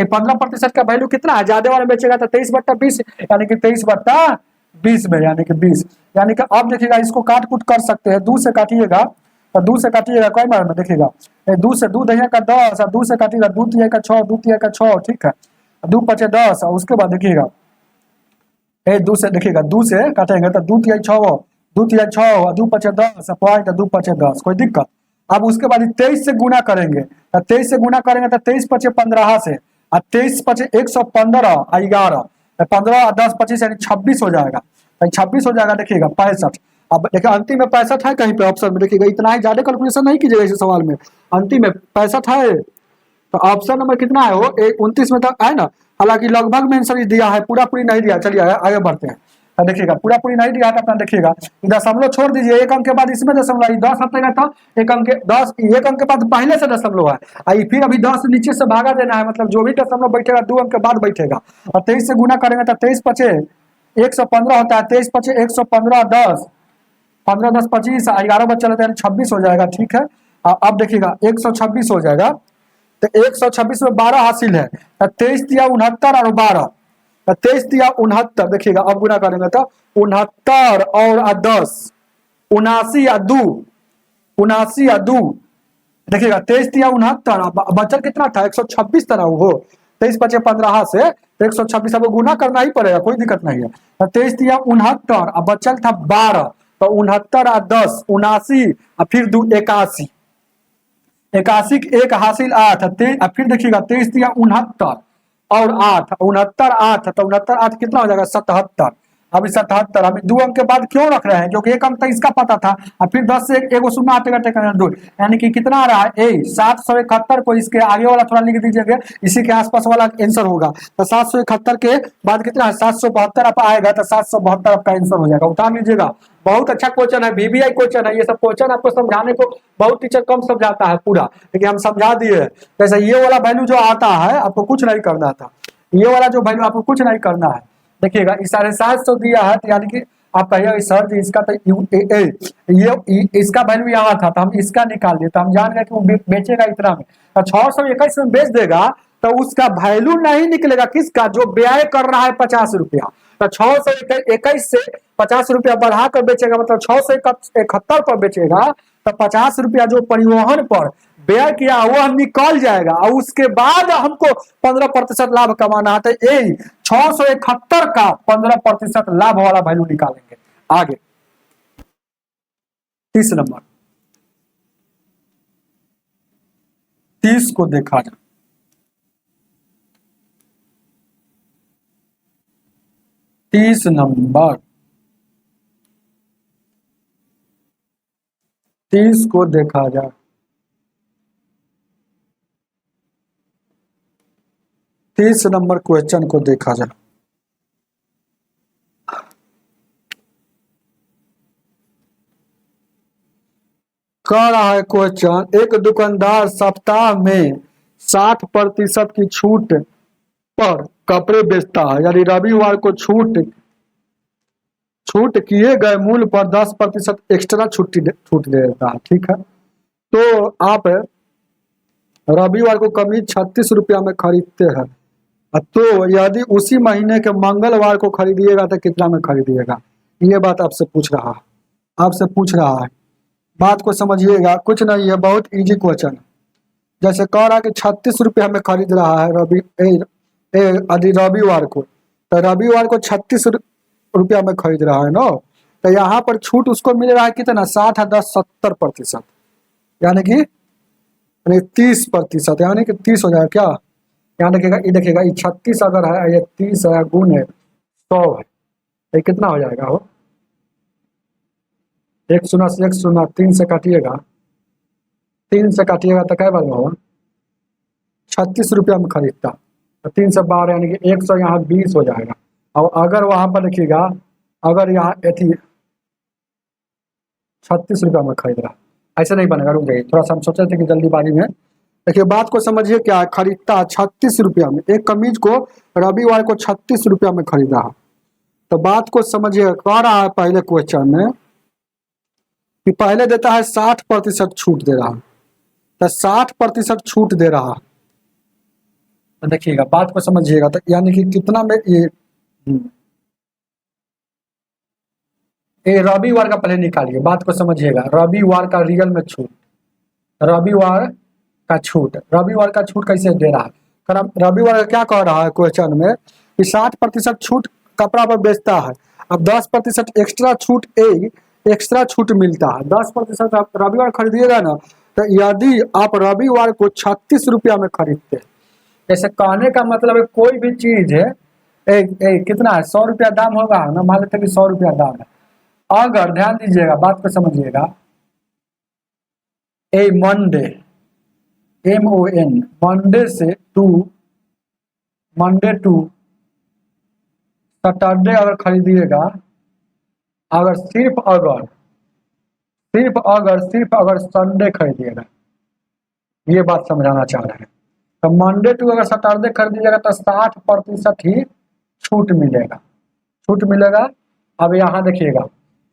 15% का वैल्यू कितना है, ज्यादा वाला बेचेगा तो 23/20, यानी कि 23/20 में, यानी कि 20, यानी कि अब देखिएगा इसको काट कूट कर सकते हैं, 2 से काटिएगा, तो 2 से काटिएगा कोई बार में, देखिएगा 2 से 2 दहिया का 10, और 2 से काटिएगा 2 तिया का 6, 2 तिया का 6, ठीक है, 2 5 10, और उसके बाद देखिएगा 2 से देखिएगा 2 से काटेंगे तो 2 तिया 6, 2 तिया 6, 2 5 10, पॉइंट 2 5 10, कोई दिक्कत। अब उसके बाद 23 से गुना करेंगे, तो 23 से गुना करेंगे तो 23 5 15 से, और 23 5 115 11, 15 10 25 यानी 26 हो जाएगा, 26 हो जाएगा, देखिएगा 65। अब देखिए अंतिम में 65 है कहीं पे ऑप्शन में, देखिएगा इतना ही ज्यादा कैलकुलेशन नहीं कीजिएगा इस सवाल में, अंतिम में 65 है, तो ऑप्शन नंबर कितना है वो 29 में तक है ना, हालांकि लगभग में आंसर दिया है, पूरा पूरी नहीं दिया। चलिए आगे बढ़ते हैं, तो देखिएगा पूरा पूरी नहीं दिया था अपना, देखिएगा दशमलव छोड़ दीजिए, एक अंक के बाद इसमें दशमलव 10 हटेगा, था एक अंक 10, एक अंक के बाद पहले से दशमलव है, फिर अभी 10 नीचे से भागा देना है, मतलब जो भी दशमलव बैठेगा 2 अंक के बाद बैठेगा, और 23 से गुना करेंगे तो 23 5 115 होता है, 23 5 115 10, 15 10 25, 11 बच्चा रहता है 26 हो जाएगा, ठीक है। अब देखिएगा 126 हो जाएगा, तो 126 में 12 हासिल है, 23 दिया 69 और 12, 23 दिया 69, देखिएगा अब गुना करेंगे तो 69 और 10 79 या 2, 79 या 2, देखिएगा 23 दिया 69, बचल कितना था 126 तरह हो, 23 5 15 से 126, अब गुना करना ही पड़ेगा, कोई दिक्कत नहीं है। 23 दिया 69, अब बचल था 12, तो 69 और 10 79, और फिर 2 81, 81 एक हासिल 8, फिर देखिएगा 23 दिया 69 और 8, 69 8, तो 69 8 कितना हो जाएगा 77। अभी 77 अभी 2 अंक के बाद क्यों रख रहे हैं, क्योंकि एक अंक तो इसका पता था, और फिर 10 से एगो शून्य आते 2, यानी कि कितना आ रहा है 771 को इसके आगे वाला थोड़ा लिख दीजिएगा, इसी के आसपास वाला आंसर होगा, तो 771 के बाद कितना है 772 आप आएगा, तो 772 आपका आंसर हो जाएगा, उतार लीजिएगा। बहुत अच्छा क्वेश्चन है, VBI क्वेश्चन है, ये सब क्वेश्चन आपको समझाने को बहुत टीचर कम समझाता है पूरा, लेकिन हम समझा दिए। जैसे ये वाला वैल्यू जो आता है आपको कुछ नहीं करना था, ये वाला जो वैल्यू आपको कुछ नहीं करना है। देखिएगा 750 दिया है, तो यानी कि आप कहिए सर जी इसका तो ये इसका वैल्यू यहाँ था तो हम इसका निकाल दिए, तो हम जान गए कि वो बेचेगा इतना में, तो 621 में बेच देगा तो उसका वैल्यू नहीं निकलेगा किसका, जो व्यय कर रहा है 50 रुपया। तो 621 से 50 रुपया बढ़ा कर बेचेगा, मतलब 671 पर बेचेगा, तो 50 रुपया जो परिवहन पर व्यय किया वो हम निकल जाएगा, और उसके बाद हमको 15% लाभ कमाना है। तो यही 671 का 15% लाभ वाला वैल्यू निकालेंगे। आगे 30 नंबर, 30 को देखा जाए। 30 नंबर, 30 को देखा जाए। 30 नंबर क्वेश्चन को देखा जाए। कह रहा है क्वेश्चन, एक दुकानदार सप्ताह में 60% की छूट पर कपड़े बेचता है, यानी रविवार को छूट किए गए मूल्य पर 10% एक्स्ट्रा छूट दे देता है। ठीक है, तो आप रविवार को कमीज 36 रुपया में खरीदते हैं, तो यदि उसी महीने के मंगलवार को खरीदिएगा तो कितना में खरीदिएगा, ये बात आपसे पूछ रहा है। बात को समझिएगा, कुछ नहीं है, बहुत इजी क्वेश्चन है। जैसे कह रहा है कि 36 रुपया में खरीद रहा है रविवार को, तो रविवार को 36 रुपया में खरीद रहा है ना, तो यहाँ पर छूट उसको मिल रहा है कितना, 60 10 70%, यानी कि 30%, यानी कि 30 हो जाएगा क्या। यहाँ देखिएगा, ये देखिएगा, ये 36 अगर है, ये 30 है, गुण है 100 है, ये कितना हो जाएगा हो, 1 शून्य से 1 शून्य, 3 से काटिएगा, 3 से काटिएगा तो क्या बार होगा, 36 रुपया में खरीदता, तो 3 से 12 यानी कि 100, यहाँ 20 हो जाएगा। और अगर वहां पर देखिएगा, अगर यहाँ 36 रुपया में खरीद रहा, ऐसे नहीं बनेगा, रुक जाइए, थोड़ा सा हम सोचे थे कि जल्दीबाजी में। देखिए बात को समझिए, क्या खरीदता 36 रुपया में, एक कमीज को रविवार को 36 रुपया में खरीदा। तो बात को समझिए, कह रहा है पहले क्वेश्चन में कि पहले देता है 60% छूट दे रहा है, तो 60% छूट दे रहा है, तो देखिएगा बात को समझिएगा, तो यानी कि कितना में ये रविवार का पहले निकालिए, बात को समझिएगा, रविवार का रियल में छूट, रविवार का छूट कैसे दे रहा है, रविवार का क्या कह रहा है क्वेश्चन में कि 60% छूट कपड़ा पर बेचता है, अब 10% एक्स्ट्रा छूट मिलता है, 10% आप रविवार खरीदिएगा ना, तो यदि आप रविवार को 36 रुपया में खरीदते, जैसे कहने का मतलब है कोई भी चीज है, कितना है, 100 रुपया दाम होगा ना, मान लेते कि 100 रुपया दाम है, अगर ध्यान दीजिएगा, बात को समझिएगा, Monday MON Monday to Saturday अगर खरीदिएगा, अगर सिर्फ अगर संडे खरीदिएगा, ये बात समझाना चाह रहे हैं, तो मंडे टू अगर सैटरडे खरीदिएगा तो 60% ही छूट मिलेगा। अब यहाँ देखिएगा,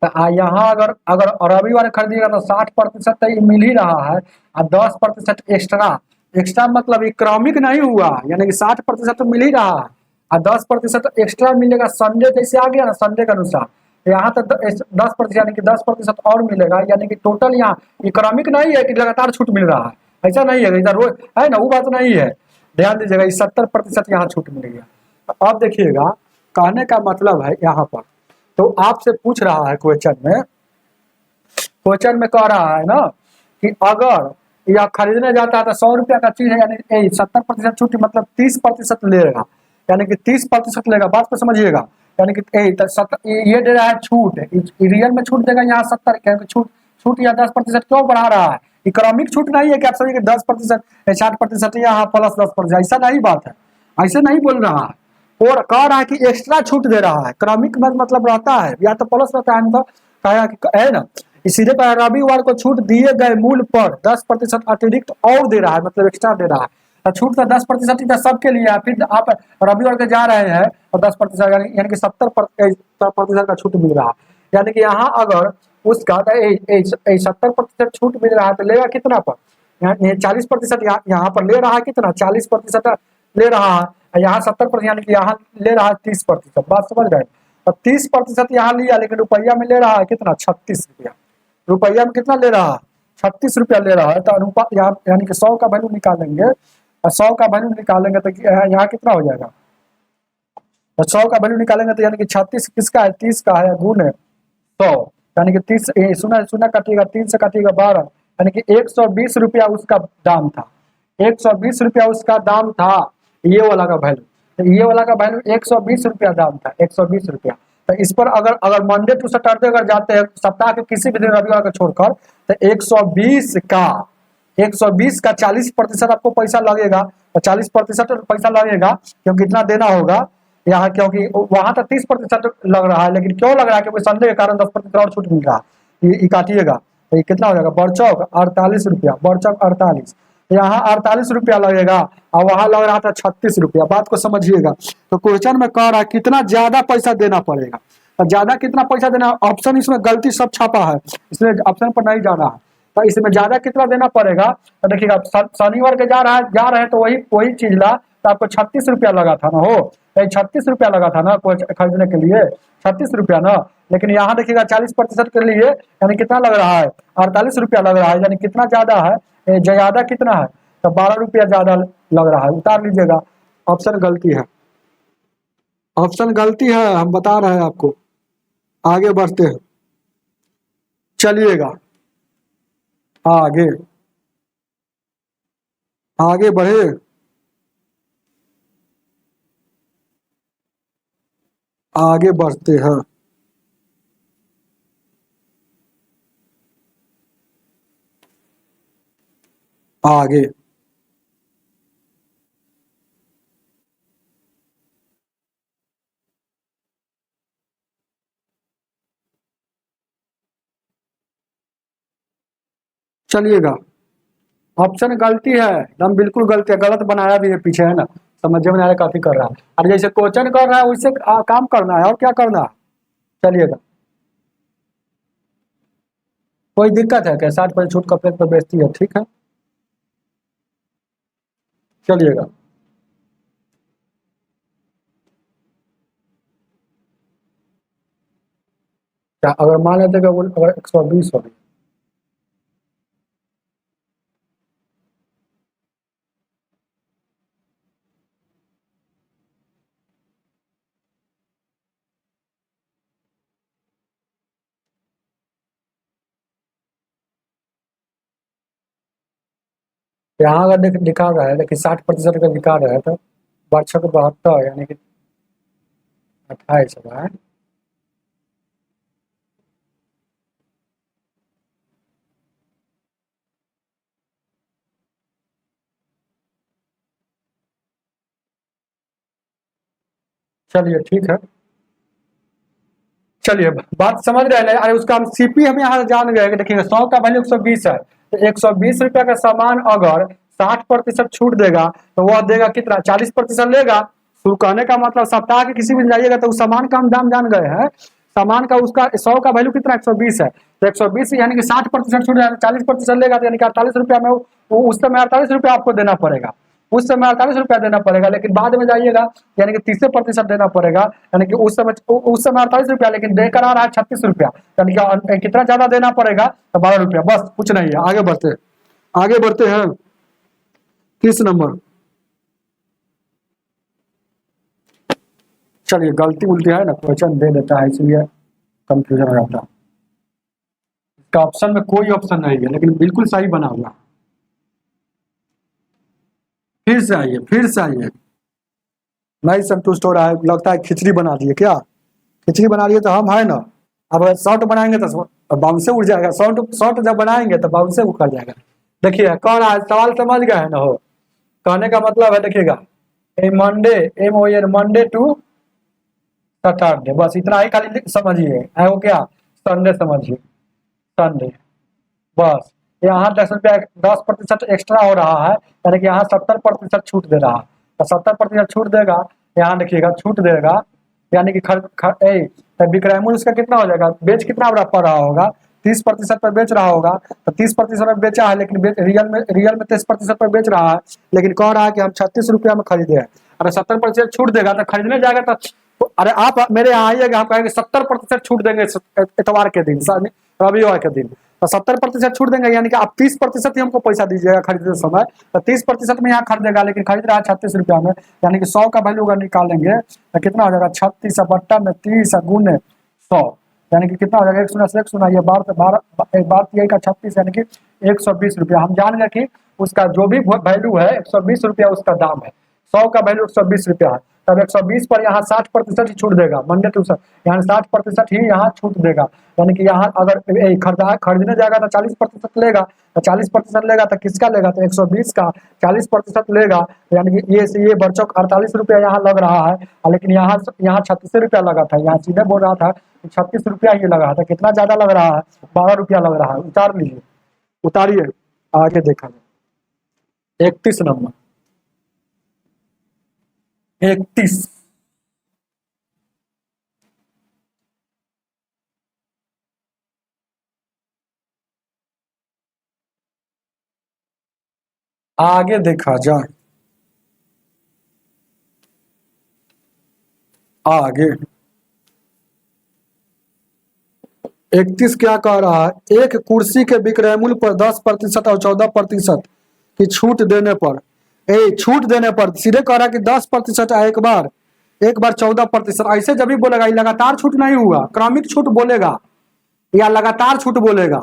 तो यहाँ अगर रविवार खरीदिएगा तो 60% तो मिल ही रहा है, और 10% एक्स्ट्रा मतलब इकोनॉमिक नहीं हुआ, यानी कि 60% तो मिल ही रहा है, और 10% एक्स्ट्रा मिलेगा संडे, जैसे आ गया ना संडे के अनुसार, यहाँ तक 10% यानी कि 10% और मिलेगा, यानी कि टोटल यहाँ इकोनॉमिक नहीं है कि लगातार छूट मिल रहा है, ऐसा नहीं है, इधर रोज है ना, वो बात नहीं है। ध्यान दीजिएगा, 70% यहाँ छूट मिल गया। अब देखिएगा, कहने का मतलब है यहाँ पर, तो आपसे पूछ रहा है क्वेश्चन में कह रहा है ना कि अगर यह खरीदने जाता है तो 100 रुपया का चीज है, यानी 70% छूट मतलब 30% लेगा, यानी कि 30% लेगा, बात को समझिएगा, यानी कि ये दे रहा है छूट, रियल में छूट देगा यहाँ 70, क्योंकि छूट या 10% क्यों बढ़ा रहा है, इकोनॉमिक छूट नहीं है कि आप सभी 10% 60% यहाँ प्लस 10%, ऐसा नहीं बात है, ऐसे नहीं बोल रहा है, और कह रहा है कि एक्स्ट्रा छूट दे रहा है, इकोनॉमिक मतलब रहता है या तो प्लस रहता है, तो है ना, इसीलिए रविवार को छूट दिए गए मूल्य पर 10% अतिरिक्त और दे रहा है, मतलब एक्स्ट्रा दे रहा है। तो छूट तो 10% ही तो सबके लिए है। फिर आप रविवार के जा रहे हैं और 10% यानी कि 70% का छूट मिल रहा है। यानी कि यहाँ अगर उसका 70% छूट मिल रहा है तो लेगा कितना पर, 40% यहाँ पर ले रहा है कितना, 40% ले रहा है, यहाँ 70%, यानी कि यहाँ ले रहा है 30%। बात समझ रहे हैं। और 30% यहाँ लिया, लेकिन रुपया में ले रहा है कितना, 36 रुपया। रुपया में कितना ले रहा है, 36 रुपया ले रहा है। तो अनुपात यहाँ यानी कि 100 का वैल्यू निकालेंगे, और 100 का वैल्यू निकालेंगे तो यहाँ कितना हो जाएगा, तो 100 का वैल्यू निकालेंगे तो यानी कि 36 किसका है, 30 का है, गुण है 100, यानी कि 30 सुना सुना काटिएगा, 3 से काटिएगा 12, यानी कि 120 रुपया उसका दाम था। 120 रुपया उसका दाम था, ये वाला का वैल्यू। तो ये वाला का वैल्यू 120 रुपया दाम था, 120 रुपया। तो इस पर अगर मंडे टू सैटरडे अगर जाते हैं सप्ताह के किसी भी दिन रविवार को छोड़कर, तो 120 का 40% आपको पैसा लगेगा, और 40% पैसा लगेगा क्योंकि कितना देना होगा यहाँ, क्योंकि वहां तो 30% लग रहा है, लेकिन क्यों लग रहा है, क्योंकि संडे के कारण 10% और छूट मिल रहा है। ये काटिएगा तो ये कितना हो जाएगा, बरचौक 48 रुपया, बरचौक 48, यहाँ 48 रुपया लगेगा, और वहां लग रहा था 36 रुपया। बात को समझिएगा। तो क्वेश्चन में कह रहा है कितना ज्यादा पैसा देना पड़ेगा, तो ज्यादा कितना पैसा देना, ऑप्शन इसमें गलती सब छापा है, इसलिए ऑप्शन पर नहीं जाना है। तो इसमें ज्यादा कितना देना पड़ेगा, तो देखिएगा शनिवार के जा रहे हैं तो वही चीज ला, तो आपको 36 रुपया लगा था ना, हो 36 रुपया लगा था ना खरीदने के लिए, 36 रुपया ना। लेकिन यहाँ देखिएगा 40% के लिए यानी कितना लग रहा है, 48 रुपया लग रहा है, यानी कितना ज्यादा है, ज्यादा कितना है, तो 12 रुपया ज्यादा लग रहा है। उतार लीजिएगा, ऑप्शन गलती है, ऑप्शन गलती है, हम बता रहे हैं आपको। आगे बढ़ते हैं, चलिएगा आगे, आगे बढ़े, आगे बढ़ते हैं। आगे चलिएगा, ऑप्शन गलती है, एकदम बिल्कुल गलती है, गलत बनाया भी है पीछे, है ना, समझ में आ रहा कॉपी कर रहा है। और जैसे क्वेश्चन कर रहा है वैसे काम करना है, और क्या करना है। चलिएगा, कोई दिक्कत है क्या, 60% छूट कपड़े पर बेचती है, ठीक है। चलिएगा, क्या अगर मान लेते कि अगर 120 हो गई, यहाँ अगर दिखा रहा है, देखिए 60% का दिखा रहा है, तो 62 यानी कि 28 है। चलिए ठीक है, चलिए बात समझ रहे हैं। अरे उसका हम सीपी हम यहाँ जान गए, देखिए 100 का वैल्यू 120 है, तो 120 रुपया का सामान अगर 60% छूट देगा तो वह देगा कितना, 40% लेगा। शुरू कहने का मतलब सप्ताह के किसी भी दिन जाइएगा तो उस सामान का हम दाम जान गए हैं, सामान का उसका 100 का वैल्यू कितना 120 है, तो 120 यानी कि 60% छूट जाएगा, 40% लेगा तो यानी कि 48 रुपया में उस समय 48 रुपया आपको देना पड़ेगा, उस समय 48 रुपया देना पड़ेगा। लेकिन बाद में जाइएगा यानी कि 30% देना पड़ेगा, यानी कि उस समय 48 रुपया, लेकिन देकर आ रहा है 36 रुपया, यानी कि कितना ज्यादा देना पड़ेगा, तो 12 रुपया। बस कुछ नहीं है, आगे बढ़ते, आगे बढ़ते हैं। किस नंबर, चलिए गलती उल्टी है ना, क्वेश्चन दे देता है इसलिए कंफ्यूजन हो जाता है। इसका ऑप्शन में कोई ऑप्शन नहीं है, लेकिन बिल्कुल सही बना हुआ। फिर से आइए, फिर से आइए, नहीं संतुष्ट हो रहा है, लगता है खिचड़ी बना दिए क्या, खिचड़ी बना दिए तो हम है ना, अब शॉर्ट बनाएंगे तो बाउंस से उड़ जाएगा, शॉर्ट शॉर्ट जब बनाएंगे तो बाउंस से उड़ जाएगा। देखिए कौन आज सवाल समझ गए है ना, हो कहने का मतलब है, देखिएगा मंडे, मंडे टू सैटरडे, बस इतना ही खाली समझिए, है वो क्या, संडे समझिए, संडे, बस यहाँ 10 रुपया 10% एक्स्ट्रा हो रहा है, यानी कि यहाँ 70% छूट दे रहा है। तो 70% छूट देगा, यहाँ देखिएगा छूट देगा, यानी कि तो विक्रय मूल्य उसका कितना हो जाएगा, बेच कितना पड़ रहा होगा, 30% पर बेच रहा होगा, तो 30% में बेचा है, लेकिन रियल में 30% पर बेच रहा है, लेकिन कह रहा है कि हम 36 रुपया में खरीदे हैं। अरे 70% छूट देगा तो खरीदने जाएगा तो अरे आप मेरे यहाँ आइएगा, हम कहेंगे 70% छूट देंगे इतवार के दिन, रविवार के दिन, तो 70% छूट देंगे, यानी कि आप 30% ही हमको पैसा दीजिएगा खरीदते समय, तो 30% में यहाँ खरीदेगा, लेकिन खरीद रहा है 36 रुपया में, यानी कि 100 का वैल्यू अगर निकालेंगे तो कितना हो जाएगा, 36 बट्टा में 30 गुने 100, यानी कि कितना हो जाएगा, 1 ये 12 का 36, यानी कि 120 रुपया। हम जान गए कि उसका जो भी वैल्यू है 120 रुपया उसका दाम है, 100 का वैल्यू 120 रुपया है, तब 120 पर यहाँ 60% ही छूट देगा, मंडे टू यहाँ 60% ही यहाँ छूट देगा, यानी कि यहाँ अगर खरीदने जाएगा तो 40% लेगा, तो 40% लेगा तो किसका लेगा, तो 120 का 40% लेगा, यानी कि ये बरचौक 48 रुपया यहाँ लग रहा है, लेकिन यहाँ 36 रुपया लगा था, यहाँ सीधे बोल रहा था 36 रुपया ही लगा था, कितना ज्यादा लग रहा है, 12 रुपया लग रहा है। उतार लीजिए, उतारिए, आगे देखा जाए 31 नंबर 31, आगे देखा जाए, आगे 31 क्या कह रहा है, एक कुर्सी के विक्रय मूल्य पर 10% और 14% की छूट देने पर, छूट देने पर सीधे कह रहा है कि 10% एक बार 14%, ऐसे जब भी बोलेगा, ये लगातार छूट नहीं हुआ, क्रमिक छूट बोलेगा या लगातार छूट बोलेगा,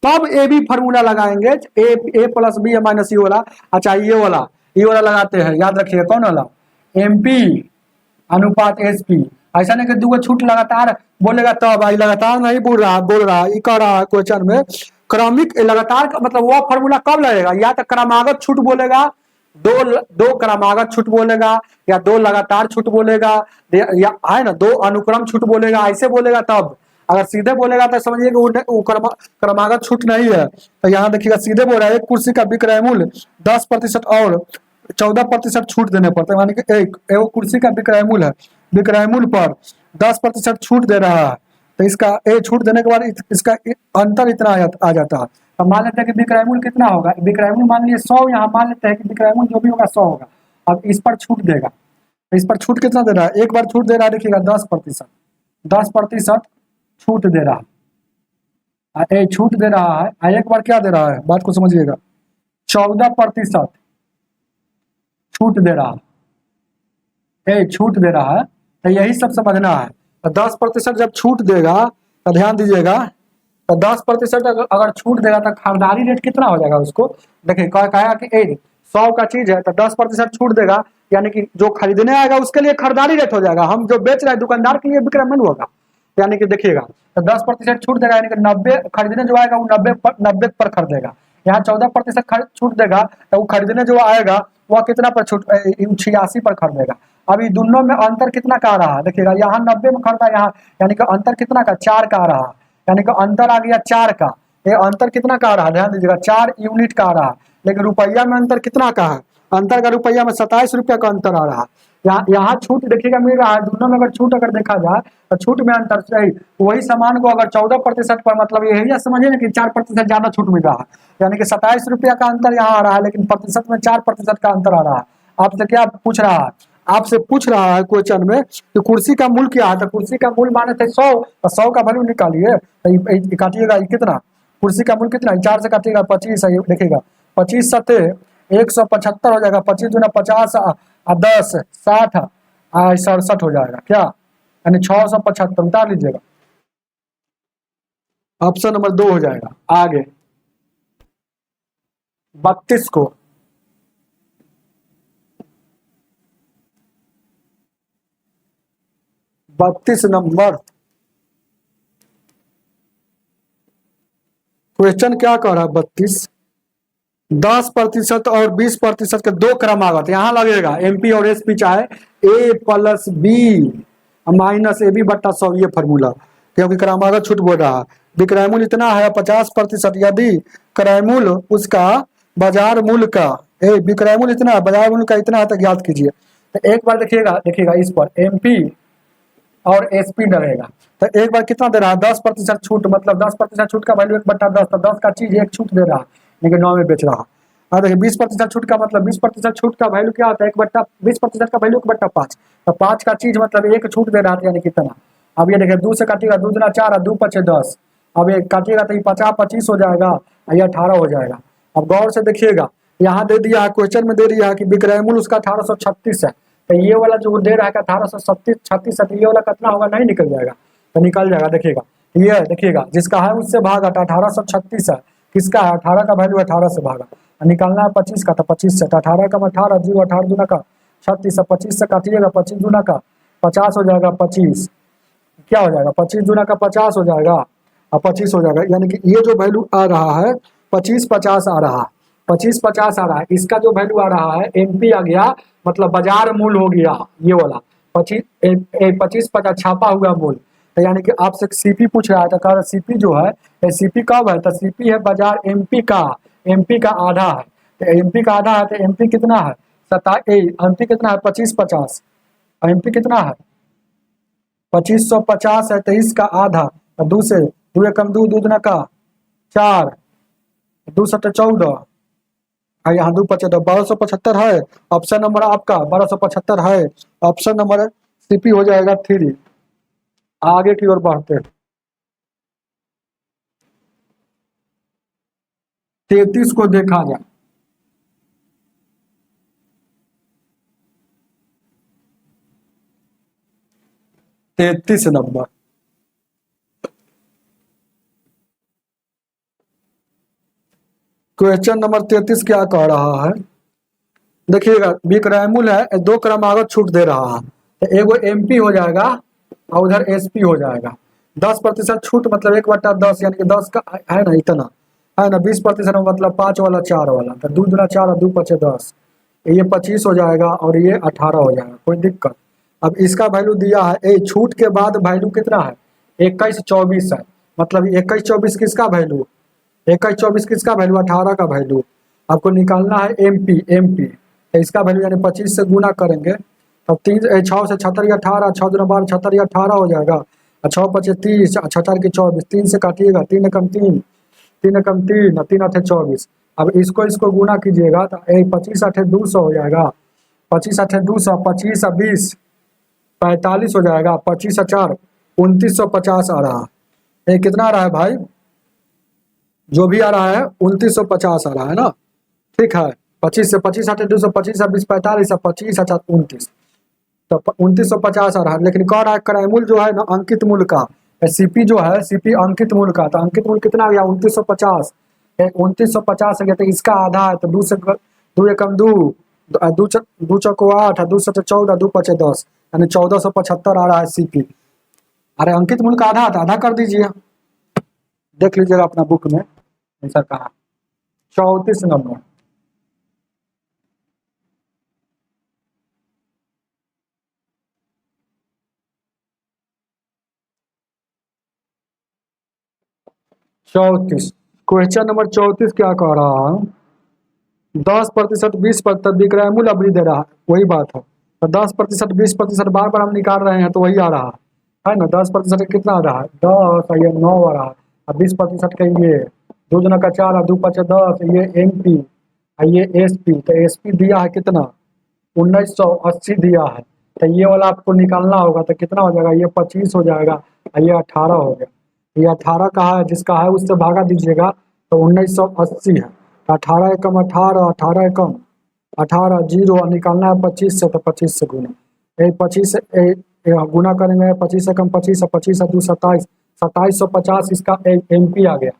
तब ए बी फॉर्मूला लगाएंगे, ए प्लस बी माइनस ये वाला, अच्छा ये वाला लगाते हैं, याद रखिए कौन वाला, एमपी अनुपात एसपी, ऐसा नहीं कि दो छूट लगातार बोलेगा तब, आई लगातार नहीं बोल रहा ये कह रहा है क्वेश्चन में, क्रमिक लगातार का मतलब वह फॉर्मूला कब लगेगा, या तो क्रमागत छूट बोलेगा, दो क्रमागत छूट बोलेगा, या 2 लगातार छूट बोलेगा, या है ना 2 अनुक्रम छूट बोलेगा, ऐसे बोलेगा तब। अगर सीधे बोलेगा तो समझिए कि वो क्रमागत छूट नहीं है, तो यहाँ देखिएगा सीधे बोल रहा है, एक कुर्सी का विक्रय मूल्य 10% और 14% छूट देने पर, यानी कि एक कुर्सी का विक्रय मूल्य है, विक्रय मूल्य पर 10% छूट दे रहा है, तो इसका छूट देने के बाद इसका अंतर इतना आ जाता है। अब मान लेते हैं कि विक्रय मूल्य कितना होगा, विक्रय मूल्य मान लीजिए 100, यहाँ मान लेते हैं कि विक्रय मूल्य जो भी होगा 100 होगा, अब इस पर छूट देगा, तो इस पर छूट कितना दे रहा है, एक बार छूट दे रहा है, देखिएगा 10% छूट दे रहा है, छूट दे रहा है, एक बार क्या दे रहा है, बात को समझिएगा, 14% छूट दे रहा है, छूट दे रहा है, तो यही सब समझना है। तो 10% जब छूट देगा तो ध्यान दीजिएगा, तो 10% अगर छूट देगा तो खरीदारी रेट कितना हो जाएगा उसको, देखिए कहा कि 100 का चीज है तो 10% छूट देगा, यानी कि जो खरीदने आएगा उसके लिए खरीदारी रेट हो जाएगा, हम जो बेच रहे हैं दुकानदार के लिए विक्रय मूल्य होगा, यानी कि देखिएगा तो 10% छूट देगा, यानी कि 90 खरीदने जो आएगा वो 90 पर खरीदेगा, यहाँ 14% छूट देगा तो वो खरीदने जो आएगा वह कितना पर छूट, 86 पर खरीदेगा। अभी दोनों में अंतर कितना का आ रहा है, देखिएगा यहाँ 90 में खरीदा, यहाँ यानी कि अंतर कितना का 4 का आ रहा है, यानी कि अंतर आ गया 4 का, ये अंतर कितना का आ रहा है, ध्यान दीजिएगा 4 यूनिट का आ रहा है, लेकिन रुपया में अंतर कितना का है, अंतर का रुपया में 27 रुपया का अंतर आ रहा है, यहाँ छूट देखिएगा मिल रहा है, दोनों में अगर छूट अगर देखा जाए तो छूट में अंतर सही, वही सामान को अगर 14% पर, मतलब यही समझिए ना कि 4% ज्यादा छूट मिल रहा है, यानी कि 27 रुपया का अंतर यहाँ आ रहा है, लेकिन प्रतिशत में 4% का अंतर आ रहा है। आपसे क्या पूछ रहा है, आपसे पूछ रहा है क्वेश्चन में कि कुर्सी का मूल्य क्या है, तो कुर्सी का मूल्य माने थे 100, तो 100 का वैल्यू निकालिए, तो काटिएगा कितना, कुर्सी का मूल्य कितना, 4 से काटिएगा 25 है, देखिएगा 25 सत्ते 175 हो जाएगा, 25 दूना 50 10 60 67 हो जाएगा, क्या यानी 675, उतार लीजिएगा, ऑप्शन नंबर 2 हो जाएगा। आगे 32 को 32 नंबर क्वेश्चन क्या कह रहा है, 10% और 20% के 2 क्रमागत यहाँ लगेगा, एमपी और एसपी चाहे A plus B minus A B बट्टा 100, ये फॉर्मूला, क्योंकि क्रमागत छूट बोल रहा है, विक्रय मूल्य इतना है 50%, यदि क्रय मूल्य उसका बाजार मूल्य का, विक्रय मूल्य इतना है, बाजार मूल्य का इतना है, तक याद कीजिए। तो एक बार देखिएगा इस पर एमपी और एसपी डरेगा। तो एक बार कितना दे रहा है, 10% छूट, मतलब 10% छूट का वैल्यू 1/10, तो 10 का चीज एक छूट दे रहा है, लेकिन 9 में बेच रहा है। और देखिए 20% छूट का मतलब 20% छूट का वैल्यू क्या होता है, 20% का वैल्यू 1/5, तो 5 का चीज मतलब एक छूट दे रहा है, यानी कितना। अब ये देखिए 2 से काटिएगा, 2 दूना 4, 2 पचे 10, अब ये काटिएगा तो ये 50 25 हो जाएगा, ये 18 हो जाएगा। अब गौर से देखिएगा, यहाँ दे दिया है क्वेश्चन में, दे दिया है कि विक्रय मूल्य उसका 1836 है, तो ये वाला जो दे रहा है 1836 है, तो ये वाला कितना होगा, नहीं निकल जाएगा, तो निकल जाएगा। देखिएगा ये देखिएगा, जिसका है उससे भागा, तो 1836 है, किसका है, 18 का वैल्यू 18 से भागा, निकालना है 25 का, तो 25 से, तो 18 का 18, 0 18 दूना का 36, 25 से काटिएगा, 25 दूना का 50 हो जाएगा, 25 क्या हो जाएगा, 25 दूना का 50 हो जाएगा, और 25 हो जाएगा, यानी कि ये जो वैल्यू आ रहा है 25-50 आ रहा है, 25-50 आ रहा है, इसका जो वैल्यू आ रहा है एमपी आ गया, मतलब बाजार मूल्य हो गया ये वाला 25-50 छापा हुआ मूल्य। तो यानी कि आपसे सीपी पूछ रहा है, तो कह रहा सीपी जो है, सीपी कब है, तो सीपी है बाजार एमपी का आधा है, तो एमपी का आधा है, तो एमपी कितना है, एमपी कितना है 25-50, एमपी कितना है 2550 है, 23 का आधा, और 2 से 2 एकम 2, 2 दूना का 4, 2 सत्ते 14, और यहाँ 2 पचे 1275 है, ऑप्शन नंबर आपका 1275 है, ऑप्शन नंबर सीपी हो जाएगा 3। आगे की ओर बढ़ते हैं, 33 को देखा जाए, 33 नंबर, क्वेश्चन नंबर 33 क्या कह रहा है, देखिएगा विक्रय मूल्य है, 2 क्रमागत छूट दे रहा है, तो एगो एमपी हो जाएगा और उधर एसपी हो जाएगा। 10% छूट मतलब 1/10, यानी कि 10 का है ना, इतना है ना, 20% मतलब 5 वाला 4 वाला, तो 2 दूना 4 और 2 पचे 10, ये 25 हो जाएगा और ये 18 हो जाएगा, कोई दिक्कत। अब इसका वैल्यू दिया है, छूट के बाद वैल्यू कितना है 21-24 है, मतलब 21-24 किसका वैल्यू, 21-24 किसका वैल्यू, 18 का वैल्यू। आपको निकालना है एमपी, तो इसका वैल्यू यानी 25 से गुना करेंगे, तब 6 से 76 18, 6 दूना 12 76 18 हो जाएगा, और 6 पचे 30, 76 की 24, 3 से काटिएगा, 3 एकम 3, 3 एकम 3, 3 8 24। अब इसको गुना कीजिएगा, तो 25 8 200 हो जाएगा, 25 8 200, 25 और 20 45 हो जाएगा, 25 और 4 2950 आ रहा है। ये कितना आ रहा है भाई, जो भी आ रहा है 2950 आ रहा है ना, ठीक है। 25 से 25 आते 200, 25 20 45, 25 अच्छा 29, तो 2950 आ रहा है। लेकिन कह रहा है क्रय मूल्य जो है ना अंकित मूल्य का, सीपी जो है सीपी अंकित मूल्य का, तो अंकित मूल्य कितना आ गया 2950, 2950 गया, तो इसका आधा है, तो 2 से 2 एकम 2, 2 चौको 8, 2 सत्ते 14, 2 पचे 10, यानी 1475 आ रहा है सीपी। अरे अंकित मूल्य का आधा है, तो आधा कर दीजिए, देख लीजिएगा अपना बुक में ऐसा कहा। 34 नंबर, चौतीस, क्वेश्चन नंबर 34 क्या कह रहा है, 10% 20% विक्रय मूल्य अवधि दे रहा है, वही बात है। तो 10% 20% बार बार हम निकाल रहे हैं, तो वही आ रहा है ना। 10% कितना आ रहा है 10, और ये 9 आ रहा है, और 20% का ये 2 दूना का 4, 2 पचे 10, ये एमपी और ये एसपी, तो एसपी दिया है कितना 1980 दिया है, तो ये वाला आपको निकालना होगा, तो कितना हो जाएगा, ये 25 हो जाएगा और ये 18 हो गया। ये 18 का है, जिसका है उससे भागा दीजिएगा, तो 1980 है, तो 18 एकम 18, 18 एकम 18, 0 निकालना है 25 से, तो 25 से गुना, 25 से गुना करेंगे, 25 एकम 25, 25 2 27, 2750 इसका एमपी आ गया,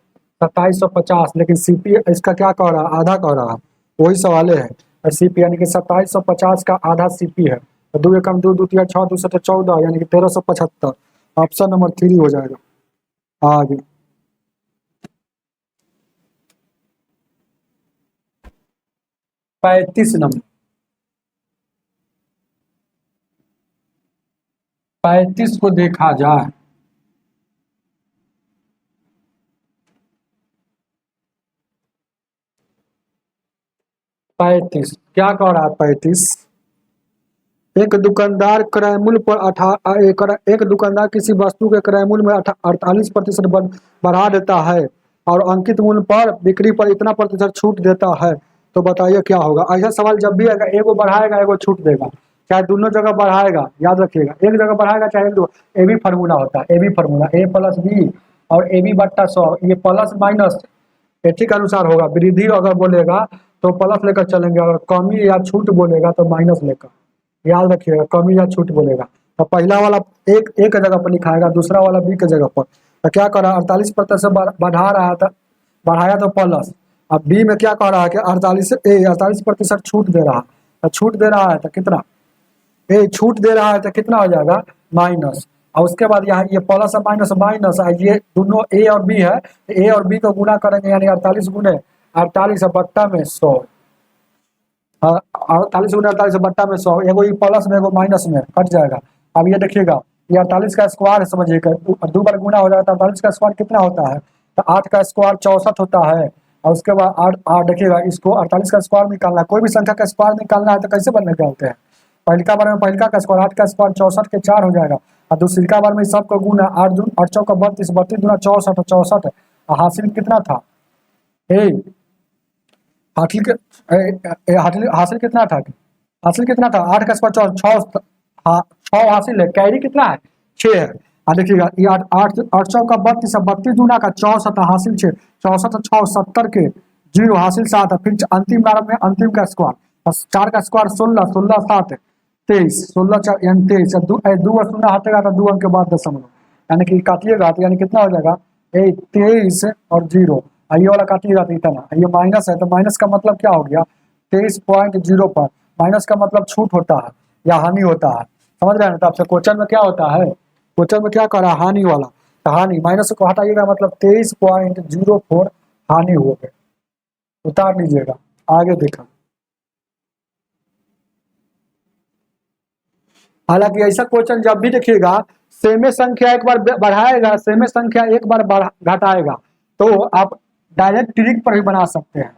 2750। लेकिन सीपी इसका क्या कह रहा है, आधा कह रहा है, वही सवाल है। सीपी यानी कि 2750 का आधा सीपी है, तो 2 एकम 2, 2 तिया 6, 2 सत्ते 14, यानी कि 1375, ऑप्शन नंबर 3 हो जाएगा। आगे 35 नंबर, 35 को देखा जाए, 35 क्या कह रहा है 35। एक दुकानदार क्रय मूल्य पर एक दुकानदार किसी वस्तु के क्रय मूल्य में 48% बढ़ा देता है और अंकित मूल्य पर बिक्री पर इतना प्रतिशत छूट देता है, तो बताइए क्या होगा। ऐसा सवाल जब भी आएगा एगो बढ़ाएगा एगो छूट देगा, चाहे दोनों जगह बढ़ाएगा, याद रखिएगा, एक जगह बढ़ाएगा चाहे दो। ए बी फार्मूला होता है, A B formula, A plus B और ए बी बट्टा 100, ये प्लस माइनस एथी के अनुसार होगा। वृद्धि अगर बोलेगा तो प्लस लेकर चलेंगे, अगर कमी या छूट बोलेगा तो माइनस लेकर, याद रखिएगा, कमी या छूट बोलेगा तो पहला वाला एक जगह पर लिखाएगा, दूसरा वाला बी के जगह पर। तो क्या कर रहा है 48% बढ़ा रहा था, बढ़ाया तो प्लस। अब बी में क्या कह रहा है कि 48% छूट दे रहा है, तो छूट दे रहा है तो कितना, छूट दे रहा है तो कितना हो जाएगा माइनस। और उसके बाद यहाँ ये प्लस और माइनस माइनस, ये दोनों ए और बी है, ए और बी को गुना करेंगे यानी 48 गुने 48 बट्टा में 100, 48 गुने 48 बट्टा में 100, एगो ये प्लस में एगो माइनस में कट जाएगा। अब ये देखिएगा ये 48 का स्क्वायर समझिएगा, 2 बार गुना हो जाता है, 48 का स्क्वायर कितना होता है, तो 8 का स्क्वायर 64 होता है। और उसके बाद 8 देखिएगा, इसको 48 का स्क्वायर निकालना है, कोई भी संख्या का स्क्वायर निकालना है तो कैसे बनने निकालते हैं, पहलका बार में पहलका का स्क्वायर 8 का स्क्वायर 64 के 4 हो जाएगा, और दूसरी बार में सबको गुना 8 चौका 32, 32 दूना 64, 64 हासिल कितना था, हासिल कितना था, हासिल कितना था 8 का स्क्वायर 6 हासिल है, कैरी कितना है 6 है। देखिएगा ये 8 चौका 32, 32 दूना का 64 हासिल 6, 64 6 70 के 0 हासिल 7 है, फिर अंतिम बार में अंतिम का स्क्वायर 4 का स्क्वायर 16, 16 7 23, 16 4 यानी 23, 2 शून्य हटेगा तो 2 अंक के बाद दशमलव, यानी कि काटिएगा तो यानी कितना हो जाएगा 23 और 0, ये वाला काटिएगा तो इतना, ये माइनस है तो माइनस का मतलब क्या हो गया 23.0 पर, माइनस का मतलब छूट होता है या हानि होता है, समझ रहे हैं। तो आपसे क्वेश्चन में क्या होता है, क्वेश्चन में क्या करा हानि वाला, तो हानि माइनस को हटाइएगा मतलब 23.04 हानि हो गए, उतार लीजिएगा, आगे देखा। हालांकि ऐसा क्वेश्चन जब भी देखिएगा सेमे संख्या एक बार बढ़ाएगा, सेमे संख्या एक बार घटाएगा, तो आप डायरेक्ट ट्रिक पर भी बना सकते हैं,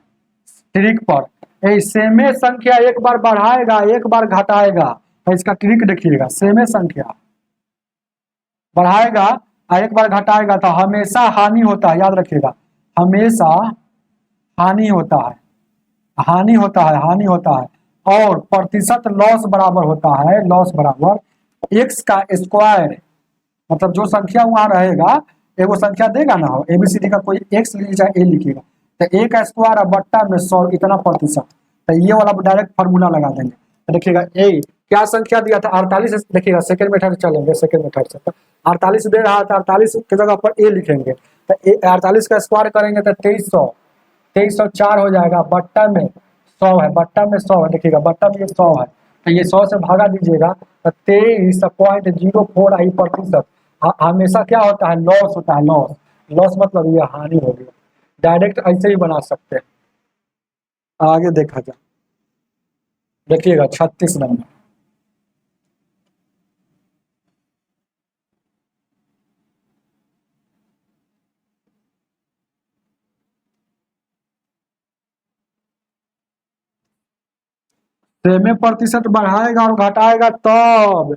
ट्रिक पर सेमे संख्या एक बार बढ़ाएगा एक बार घटाएगा, तो इसका ट्रिक देखिएगा, सेमे संख्या बढ़ाएगा और एक बार घटाएगा तो हमेशा हानि होता है, याद रखिएगा, हमेशा हानि होता है, हानि होता है, हानि होता है, और प्रतिशत लॉस बराबर होता है, लॉस बराबर एक्स का स्क्वायर, मतलब जो संख्या वहां रहेगा एगो संख्या देगा ना हो एबीसीडी का, कोई एक्स लीजिए चाहे ए लिखिएगा, तो ए का स्क्वायर और बट्टा में 100 इतना प्रतिशत, तो ये वाला डायरेक्ट फार्मूला लगा देंगे। तो देखिएगा ए क्या संख्या दिया था 48, देखिएगा सेकंड मेथड चलेंगे, सेकंड मेथड से तो 48 दे रहा था, 48 की जगह पर ए लिखेंगे, तो 48 का स्क्वायर करेंगे तो 2300, 2304 हो जाएगा, बट्टा में 100 है, बट्टा में 100 है, देखिएगा बट्टा में 100 है, तो ये 100 से भागा दीजिएगा तो 23.04 आई प्रतिशत। हमेशा क्या होता है लॉस होता है, लॉस, लॉस मतलब ये हानि हो गया, डायरेक्ट ऐसे ही बना सकते हैं। आगे देखा जाए, देखिएगा 36 नंबर, सेमे प्रतिशत बढ़ाएगा और घटाएगा तब,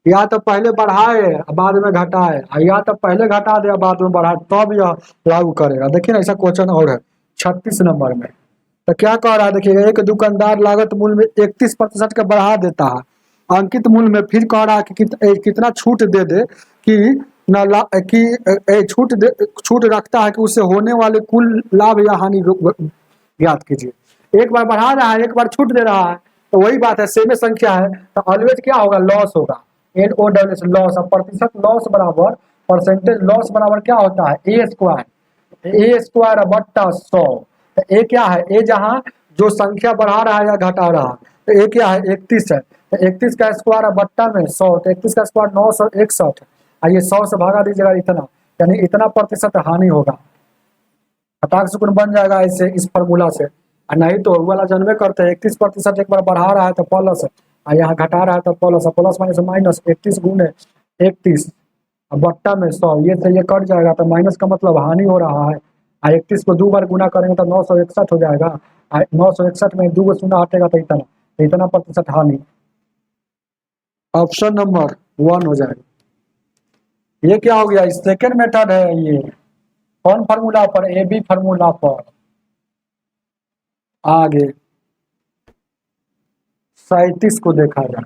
या तो पहले बढ़ाए बाद में घटाए, या तो पहले घटा दे बाद में बढ़ाए, तब यह लागू करेगा। देखिए ना ऐसा क्वेश्चन और है 36 नंबर में, तो क्या कह रहा है देखिएगा, एक दुकानदार लागत मूल्य में 31% का बढ़ा देता है अंकित मूल्य में, फिर कह रहा है कि कितना छूट दे दे कि छूट रखता है कि उससे होने वाले कुल लाभ या हानि ज्ञात कीजिए। एक बार बढ़ा रहा है एक बार छूट दे रहा है, तो वही बात है, सेमे संख्या है तो ऑलवेज क्या होगा लॉस होगा, LOS लॉस, और प्रतिशत लॉस बराबर परसेंटेज लॉस बराबर क्या होता है ए स्क्वायर बट्टा 100। तो ए क्या है, ए जहाँ जो संख्या बढ़ा रहा है या घटा रहा है, तो ए क्या है 31 है, तो 31 का स्क्वायर बट्टा में 100, तो 31 का स्क्वायर 961, ये 100 से भागा दीजिएगा इतना, यानी इतना प्रतिशत हानि होगा, हटाक सुकून बन जाएगा ऐसे इस फॉर्मूला से। नहीं तो वाला जानवे करते हैं 31% एक बार बढ़ा रहा है तो प्लस है, यहाँ घटा रहा है तो प्लस, प्लस माइनस माइनस 31 गुने 31 बट्टा में 100, ये से ये कट जाएगा तो माइनस का मतलब हानि हो रहा है, और 31 को 2 बार गुना करेंगे तो 961 हो जाएगा। 961 में 2 शून्य हटेगा तो इतना प्रतिशत हानि। ऑप्शन नंबर 1 हो जाएगा। ये क्या हो गया? सेकेंड मेथड है ये। कौन फार्मूला पर? AB फार्मूला पर। आगे 37 को देखा जाए।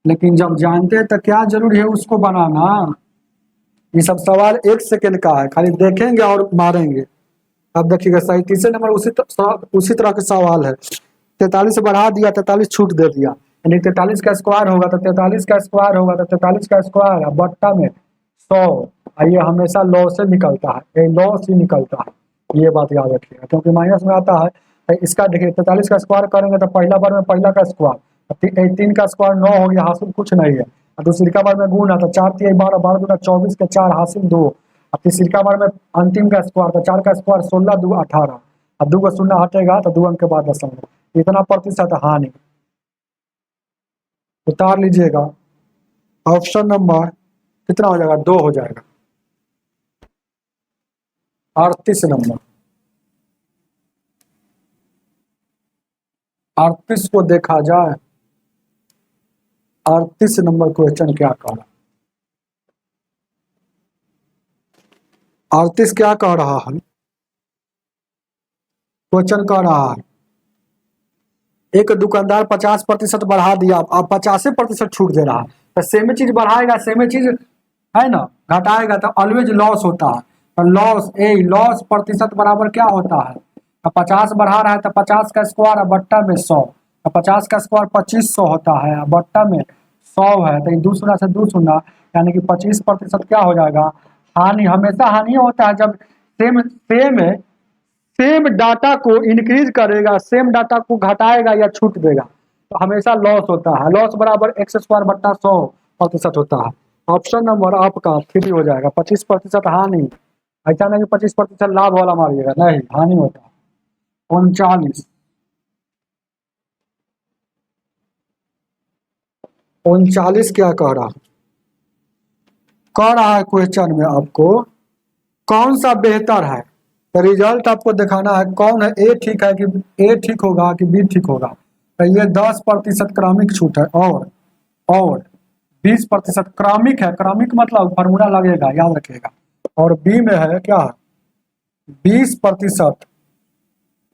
लेकिन जब जानते हैं तो क्या जरूरी है उसको बनाना। ये सब सवाल 1 सेकेंड का है, खाली देखेंगे और मारेंगे। अब देखिएगा 37 नंबर उसी तरह के सवाल है। 43 बढ़ा दिया, 43 छूट दे दिया, यानी 43 का स्क्वायर होगा तो 43 का स्क्वायर होगा तो 43 का स्क्वायर है बट्टा में 100। ये हमेशा लॉ से निकलता है, ये लॉ से निकलता है, ये बात याद रखिएगा। क्योंकि माइनस में आता है तो इसका देखिए 43 का स्क्वायर करेंगे तो पहला बार में पहला का स्क्वायर, 3 का स्क्वायर 9 हो गया, हासिल कुछ नहीं है। दूसरी का बार में गुना तो 4 3 12 12 दूना 24 के 4 हासिल 2। अब तीसरी का बार में अंतिम का स्क्वायर तो 4 का स्क्वायर 16 2 18। अब 2 का शून्य हटेगा तो 2 अंक के बाद दशमलव, इतना प्रतिशत हानि। उतार लीजिएगा। ऑप्शन नंबर कितना हो जाएगा? 2 हो जाएगा। 38 नंबर, 38 को देखा जाए। 38 नंबर क्वेश्चन क्या कह रहा? 38 क्या कह रहा है? क्वेश्चन कह रहा है एक दुकानदार 50% बढ़ा दिया, अब 85% छूट दे रहा है। तो सेम चीज बढ़ाएगा, सेम चीज है ना, घटाएगा तो ऑलवेज लॉस होता है। तो लॉस प्रतिशत बराबर क्या होता है? तो 50 बढ़ा रहा है तो 50 का स्क्वायर बट्टा में 100। तो 50 का स्क्वायर 2500 होता है, बट्टा में 100 है तो 2 शून्य से 2 शून्य, यानी कि 25% क्या हो जाएगा? हानि। हमेशा हानि होता है जब सेम डाटा को इंक्रीज करेगा, सेम डाटा को घटाएगा या छूट देगा, तो हमेशा लॉस होता है। लॉस बराबर x स्क्वायर बट्टा 100% होता है। ऑप्शन नंबर आपका 3 हो जाएगा। 25% हानि, ऐसा नहीं 25% लाभ वाला मारिएगा, नहीं, हानि होता है। 39 क्या कह रहा है क्वेश्चन में आपको कौन सा बेहतर है? तो रिजल्ट आपको दिखाना है कौन है, ए ठीक है कि ए ठीक होगा कि बी ठीक होगा। तो ये 10% क्रमिक छूट है और 20% क्रमिक है। क्रमिक मतलब फार्मूला लगेगा, याद रखिएगा। और बी में है क्या? 20%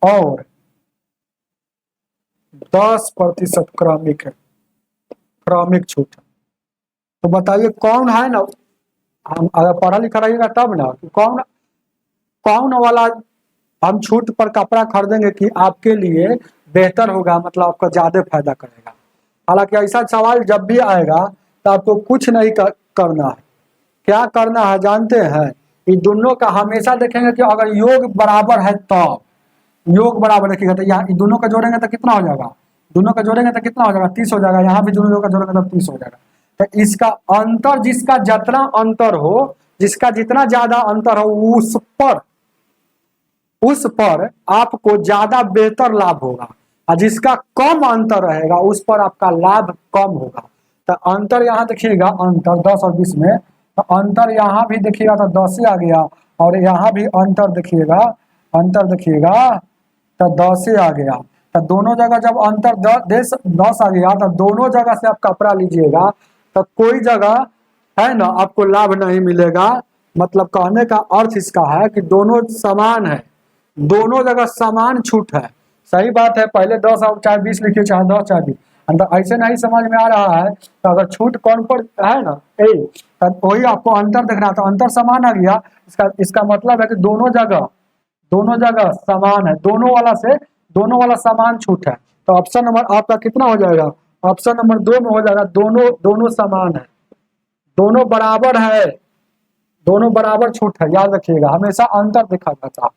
और 10% क्रमिक है, क्रमिक छूट है। तो बताइए कौन है ना, हम अगर पढ़ा लिखा रहिएगा तब ना कि कौन वाला हम छूट पर कपड़ा खरीदेंगे कि आपके लिए बेहतर होगा, मतलब आपका ज्यादा फायदा करेगा। हालांकि ऐसा सवाल जब भी आएगा तो आपको कुछ नहीं करना है। क्या करना है जानते हैं? ये दोनों का हमेशा देखेंगे कि अगर योग बराबर है तो योग बराबर रखिएगा तो यहाँ दोनों का जोड़ेंगे तो कितना हो जाएगा? दोनों का जोड़ेंगे तो कितना हो जाएगा? 30 हो जाएगा। यहाँ भी दोनों का जोड़ेंगे तो 30 हो जाएगा। तो इसका अंतर, जिसका जितना अंतर हो, जिसका जितना ज्यादा अंतर हो उस पर आपको ज्यादा बेहतर लाभ होगा, और जिसका कम अंतर रहेगा उस पर आपका लाभ कम होगा। तो अंतर यहाँ देखिएगा, अंतर 10 और 20 में, तो अंतर यहाँ भी देखिएगा तो 10 ही आ गया, और यहाँ भी अंतर देखिएगा तो 10 ही आ गया। तो दोनों जगह जब अंतर 10 आ गया तो दोनों जगह से आप कपड़ा लीजिएगा तो कोई जगह है ना आपको लाभ नहीं मिलेगा। मतलब कहने का अर्थ इसका है कि दोनों समान है, दोनों जगह समान छूट है। सही बात है, पहले 10 और चाहे 20 लिखिए, चाहे 10 चाहे 20, ऐसे नहीं समझ में आ रहा है तो अगर छूट कौन पर है ना ए, तो वही आपको अंतर देखना है। तो अंतर समान आ गया, इसका मतलब है कि दोनों जगह समान है, दोनों वाला समान छूट है। तो ऑप्शन नंबर आपका कितना हो जाएगा? ऑप्शन नंबर 2 में हो जाएगा। दोनों समान है, दोनों बराबर है, दोनों बराबर छूट है। याद रखिएगा, हमेशा अंतर देखा जाता है,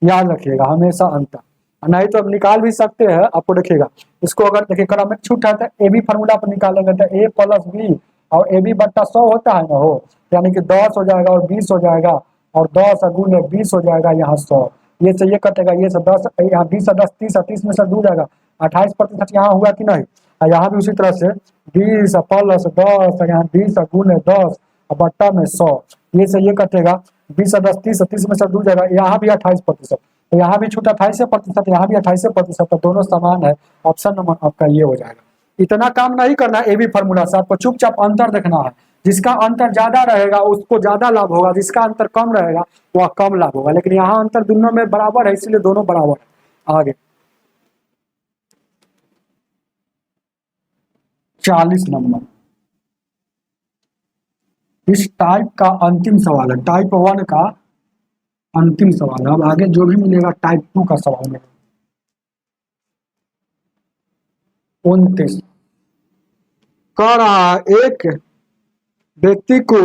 याद रखिएगा हमेशा अंतर। नहीं तो अब निकाल भी सकते हैं, आपको देखिएगा इसको अगर देखिए क्रमिक छूट है तो ए बी फार्मूला पर निकालेंगे तो a प्लस बी और ए बी बट्टा 100 होता है ना, हो यानी कि 10 हो जाएगा और 20 हो जाएगा, और 10 गुने 20 हो जाएगा यहाँ 100। ये से ये कटेगा, ये से 10, यहाँ 20 से 10 30, 30 में से 2 जाएगा, 28% यहाँ हुआ कि नहीं। यहाँ भी उसी तरह से 20 प्लस 10, यहाँ 20 गुने 10 और बट्टा में 100, ये से ये कटेगा 20 और 10 30, 30 में से 2 जाएगा, यहाँ भी 28%, तो यहाँ भी छूट 28%, यहाँ भी 28%, तो दोनों समान है। ऑप्शन नंबर आपका ये हो जाएगा। इतना काम नहीं करना ए बी फॉर्मूला से, आपको चुपचाप अंतर देखना है। जिसका अंतर ज्यादा रहेगा उसको ज्यादा लाभ होगा, जिसका अंतर कम रहेगा वह कम लाभ होगा। लेकिन यहाँ अंतर दोनों में बराबर है, इसलिए दोनों बराबर है। आगे 40 नंबर, इस टाइप का अंतिम सवाल है, टाइप 1 का अंतिम सवाल है। अब आगे जो भी मिलेगा टाइप 2 का सवाल मिलेगा। 29 कह रहा है, एक व्यक्ति को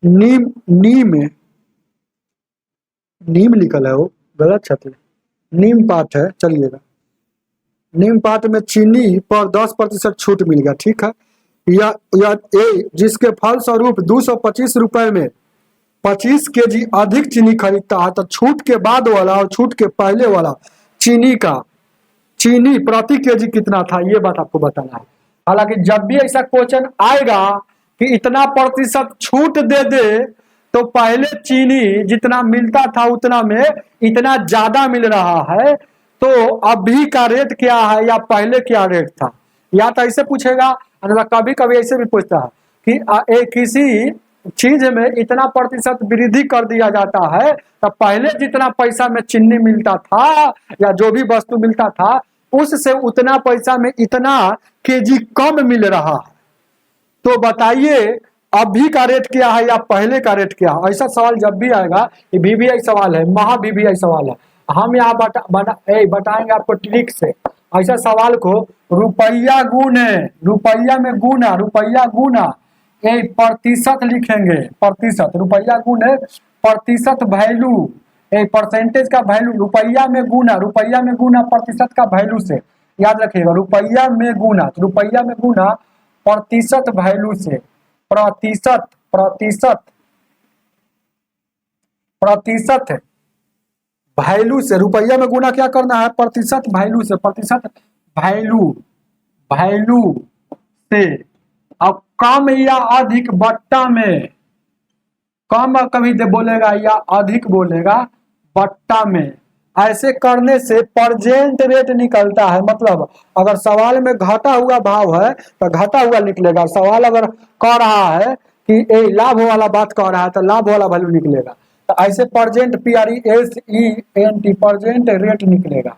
नीम लिखल है, वो गलत छात्र, नीम पाठ है, चलिएगा। नीम पाठ में चीनी पर 10% छूट मिल गया, ठीक है। या ए जिसके फल स्वरूप 225 रुपए में 25 केजी अधिक चीनी खरीदता है, तो छूट के बाद वाला और छूट के पहले वाला चीनी प्रति केजी कितना था, ये बात आपको बताना है। हालांकि जब भी ऐसा क्वेश्चन आएगा कि इतना प्रतिशत छूट दे दे, तो पहले चीनी जितना मिलता था उतना में इतना ज्यादा मिल रहा है, तो अभी का रेट क्या है या पहले क्या रेट था, या तो ऐसे पूछेगा। कभी कभी ऐसे भी पूछता है कि किसी चीज में इतना प्रतिशत वृद्धि कर दिया जाता है, तो पहले जितना पैसा में चीनी मिलता था या जो भी वस्तु मिलता था उससे उतना पैसा में इतना केजी कम मिल रहा है, तो बताइए अभी का रेट क्या है या पहले का रेट क्या है। ऐसा सवाल जब भी आएगा, ये VVI सवाल है, महा VVI सवाल है। हम यहाँ बताएंगे आपको ट्रिक से। ऐसा सवाल को रुपया गुना प्रतिशत लिखेंगे, प्रतिशत, रुपया गुने प्रतिशत वैल्यू, परसेंटेज का वैल्यू, रुपया में गुना प्रतिशत का वैल्यू से, याद रखिएगा, रुपया में गुना प्रतिशत वैल्यू से, प्रतिशत वैल्यू से, रुपया में गुना क्या करना है, प्रतिशत वैल्यू से, प्रतिशत वैल्यू से। अब कम या अधिक बट्टा में, कम कभी बोलेगा या अधिक बोलेगा बट्टा में, ऐसे करने से परजेंट रेट निकलता है। मतलब अगर सवाल में घटा हुआ भाव है तो घटा हुआ निकलेगा, सवाल अगर कह रहा है कि लाभ वाला बात कह रहा है तो लाभ वाला वैल्यू निकलेगा। तो ऐसे परजेंट PRESENT परजेंट रेट निकलेगा।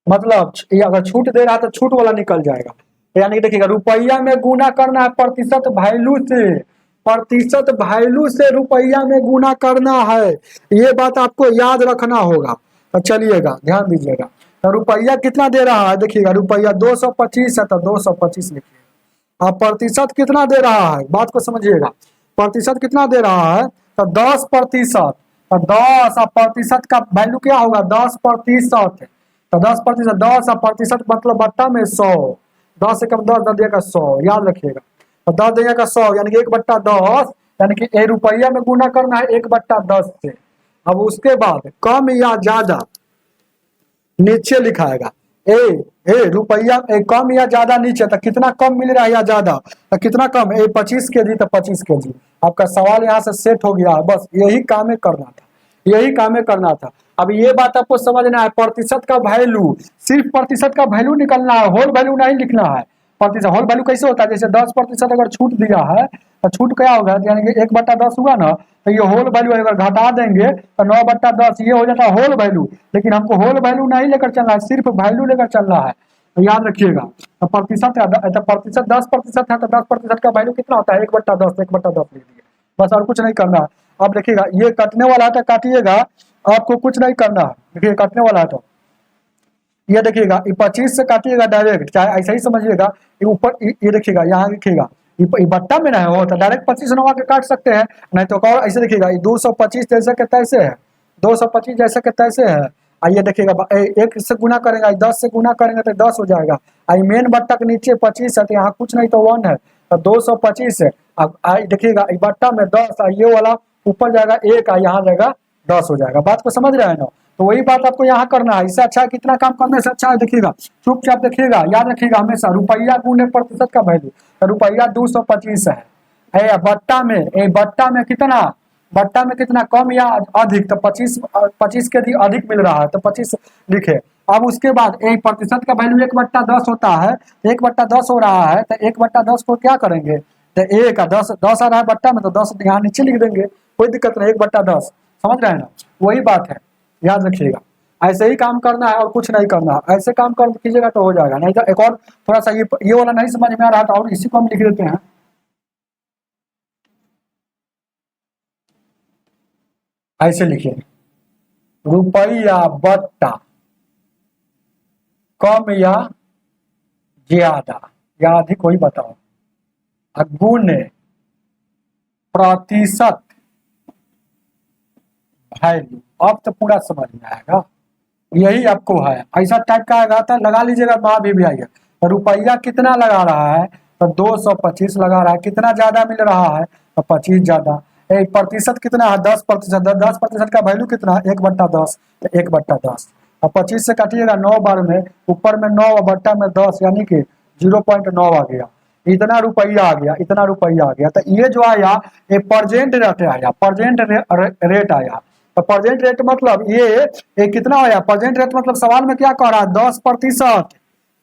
मतलब अगर छूट दे रहा है तो छूट वाला निकल जाएगा। यानी देखिएगा, रुपया में गुना करना है प्रतिशत वैल्यू से रुपया में गुना करना है, ये बात आपको याद रखना होगा। तो चलिएगा ध्यान दीजिएगा, तो रुपया कितना दे रहा है, देखिएगा रुपया 225 है तो 225 लिखिएगा। अब प्रतिशत कितना दे रहा है, बात को समझिएगा, प्रतिशत कितना दे रहा है तो 10%, तो 10 और प्रतिशत का वैल्यू क्या होगा 10%, तो 10%, 10 और प्रतिशत मतलब बट्टा में 100, 10 से कम 10 दिएगा 100, याद रखिएगा। तो 10 दिएगा 100 यानी कि 1/10, यानी कि ए रुपया में गुना करना है 1/10 से। अब उसके बाद कम या ज्यादा नीचे लिखाएगा, रुपया कम या ज्यादा नीचे, तो कितना कम मिल रहा है या ज्यादा, तो कितना कम, 25 केजी तो 25 केजी। आपका सवाल यहाँ से सेट हो गया है, बस यही काम करना था। अब ये बात आपको समझना है, प्रतिशत का वैल्यू, सिर्फ प्रतिशत का वैल्यू निकलना है, होल वैल्यू नहीं लिखना है। प्रतिशत होल वैल्यू कैसे होता है, जैसे 10% अगर छूट दिया है तो छूट क्या होगा, यानी कि 1/10 हुआ ना, तो ये होल वैल्यू अगर घटा देंगे तो 9/10 ये हो जाता है होल वैल्यू। लेकिन हमको होल वैल्यू नहीं लेकर चलना है, सिर्फ वैल्यू लेकर चलना है, तो याद रखिएगा। तो प्रतिशत है, तो प्रतिशत 10% है, तो 10% का वैल्यू कितना होता है 1/10 लिख दिए, बस और कुछ नहीं करना है। अब देखिएगा ये कटने वाला है तो काटिएगा, आपको कुछ नहीं करना है। देखिए कटने वाला है तो ये देखिएगा, 25 से काटिएगा डायरेक्ट, चाहे ऐसा ही समझिएगा। ये ऊपर ये देखिएगा, यहाँ लिखिएगा, ये बट्टा में ना हो तो डायरेक्ट 25 नवा के काट सकते हैं, नहीं तो और ऐसे देखिएगा, 225 जैसे के तैसे है, 225 जैसे के तैसे है। आइए देखिएगा, 1 से गुना करेंगे, 10 से गुना करेंगे तो 10 हो जाएगा। आई मेन बट्टा के नीचे 25 है, तो यहाँ कुछ नहीं तो 1 है, तो 225 है। अब देखिएगा बट्टा में 10, ये वाला ऊपर जाएगा 1, यहाँ जाएगा 10 हो जाएगा। बात को समझ रहे हैं ना, तो वही बात आपको यहाँ करना है। इससे अच्छा है, कितना काम करने से अच्छा है, देखिएगा चुपचाप देखिएगा, याद रखिएगा हमेशा रुपया गुने प्रतिशत का वैल्यू, तो रुपया 225 है, बट्टा में कितना, बट्टा में कितना कम या अधिक, तो 25 के अधिक मिल रहा है तो 25 लिखे। अब उसके बाद प्रतिशत का वैल्यू 1/10 होता है, 1/10 हो रहा है तो 1/10 को क्या करेंगे, तो 10 आ रहा है बट्टा में तो 10 यहाँ नीचे लिख देंगे, कोई दिक्कत नहीं, 1/10, समझ रहे हैं ना, वही बात है, याद रखिएगा। ऐसे ही काम करना है और कुछ नहीं करना है, ऐसे काम कर कीजिएगा तो हो जाएगा। नहीं तो एक और थोड़ा सा ये वाला नहीं समझ में आ रहा था और इसी को हम लिख देते हैं, ऐसे लिखिए, रुपया बट्टा कम या ज्यादा या अधिक, वही बताओ, गुणे प्रतिशत वैल्यू। अब तो पूरा समझ में आएगा, यही आपको है, ऐसा टाइप का आएगा तो लगा लीजिएगा, वहां भी आएगा। तो रुपया कितना लगा रहा है, तो 225 लगा रहा है, कितना ज्यादा मिल रहा है, तो 25 ज्यादा। प्रतिशत कितना है, 10%, 10% का वैल्यू कितना है, 1/10, तो 1/10। और 25 से काटिएगा 9 बार में, ऊपर में 9 और बट्टा में 10, यानी कि 0.9 आ गया, इतना रुपया आ गया, इतना रुपया आ गया। तो ये जो आया ये प्रेजेंट रेट आया, प्रेजेंट रेट आया। तो प्रेजेंट रेट मतलब ये कितना आया, प्रेजेंट रेट मतलब सवाल में क्या कह रहा है, 10%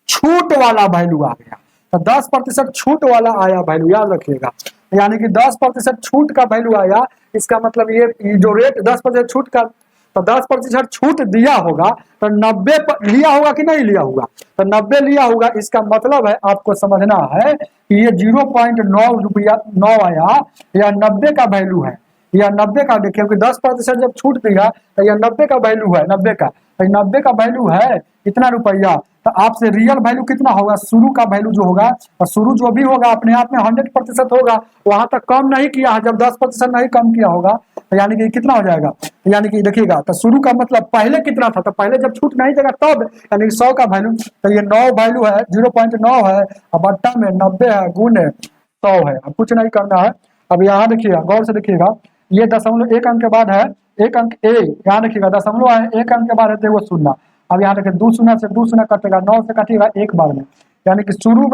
छूट वाला वैल्यू आ गया। तो 10% छूट वाला आया वैल्यू, याद रखिएगा, यानी कि 10% छूट का वैल्यू आया। इसका मतलब ये जो रेट 10% छूट का, तो 10% छूट दिया होगा तो 90 लिया होगा कि नहीं लिया होगा, तो 90 लिया होगा। इसका मतलब है आपको समझना है कि ये 0.9 रुपया 9 आया, या 90 का वैल्यू है, या 90 का, देखिए क्योंकि 10% जब छूट दिया तो यह 90 का वैल्यू है, 90 का, तो 90 का वैल्यू है इतना रुपया। तो आपसे रियल वैल्यू कितना होगा, शुरू का वैल्यू जो होगा, और शुरू जो भी होगा अपने आप में 100% होगा, वहां तक कम नहीं किया है, जब 10% नहीं कम किया होगा तो यानी कि कितना हो जाएगा, यानी कि देखिएगा, तो शुरू का मतलब पहले कितना था, तो पहले जब छूट नहीं देगा तब, यानी कि 100 का वैल्यू, तो ये 9 वैल्यू है, 0.9 है, और बट्टा में 90 है, गुणे 100 है। अब कुछ नहीं करना है। अब यहाँ देखिएगा, गौर से देखिएगा, ये दशमलव एक अंक के बाद है, एक अंक यहाँ देखिएगा दशमलव है, एक अंक के बाद है वो शून्य। अब यहाँ देखिए 2 शून्य से 2 शून्य कटेगा, 9 से कटेगा एक बार में, यानी कि शुरू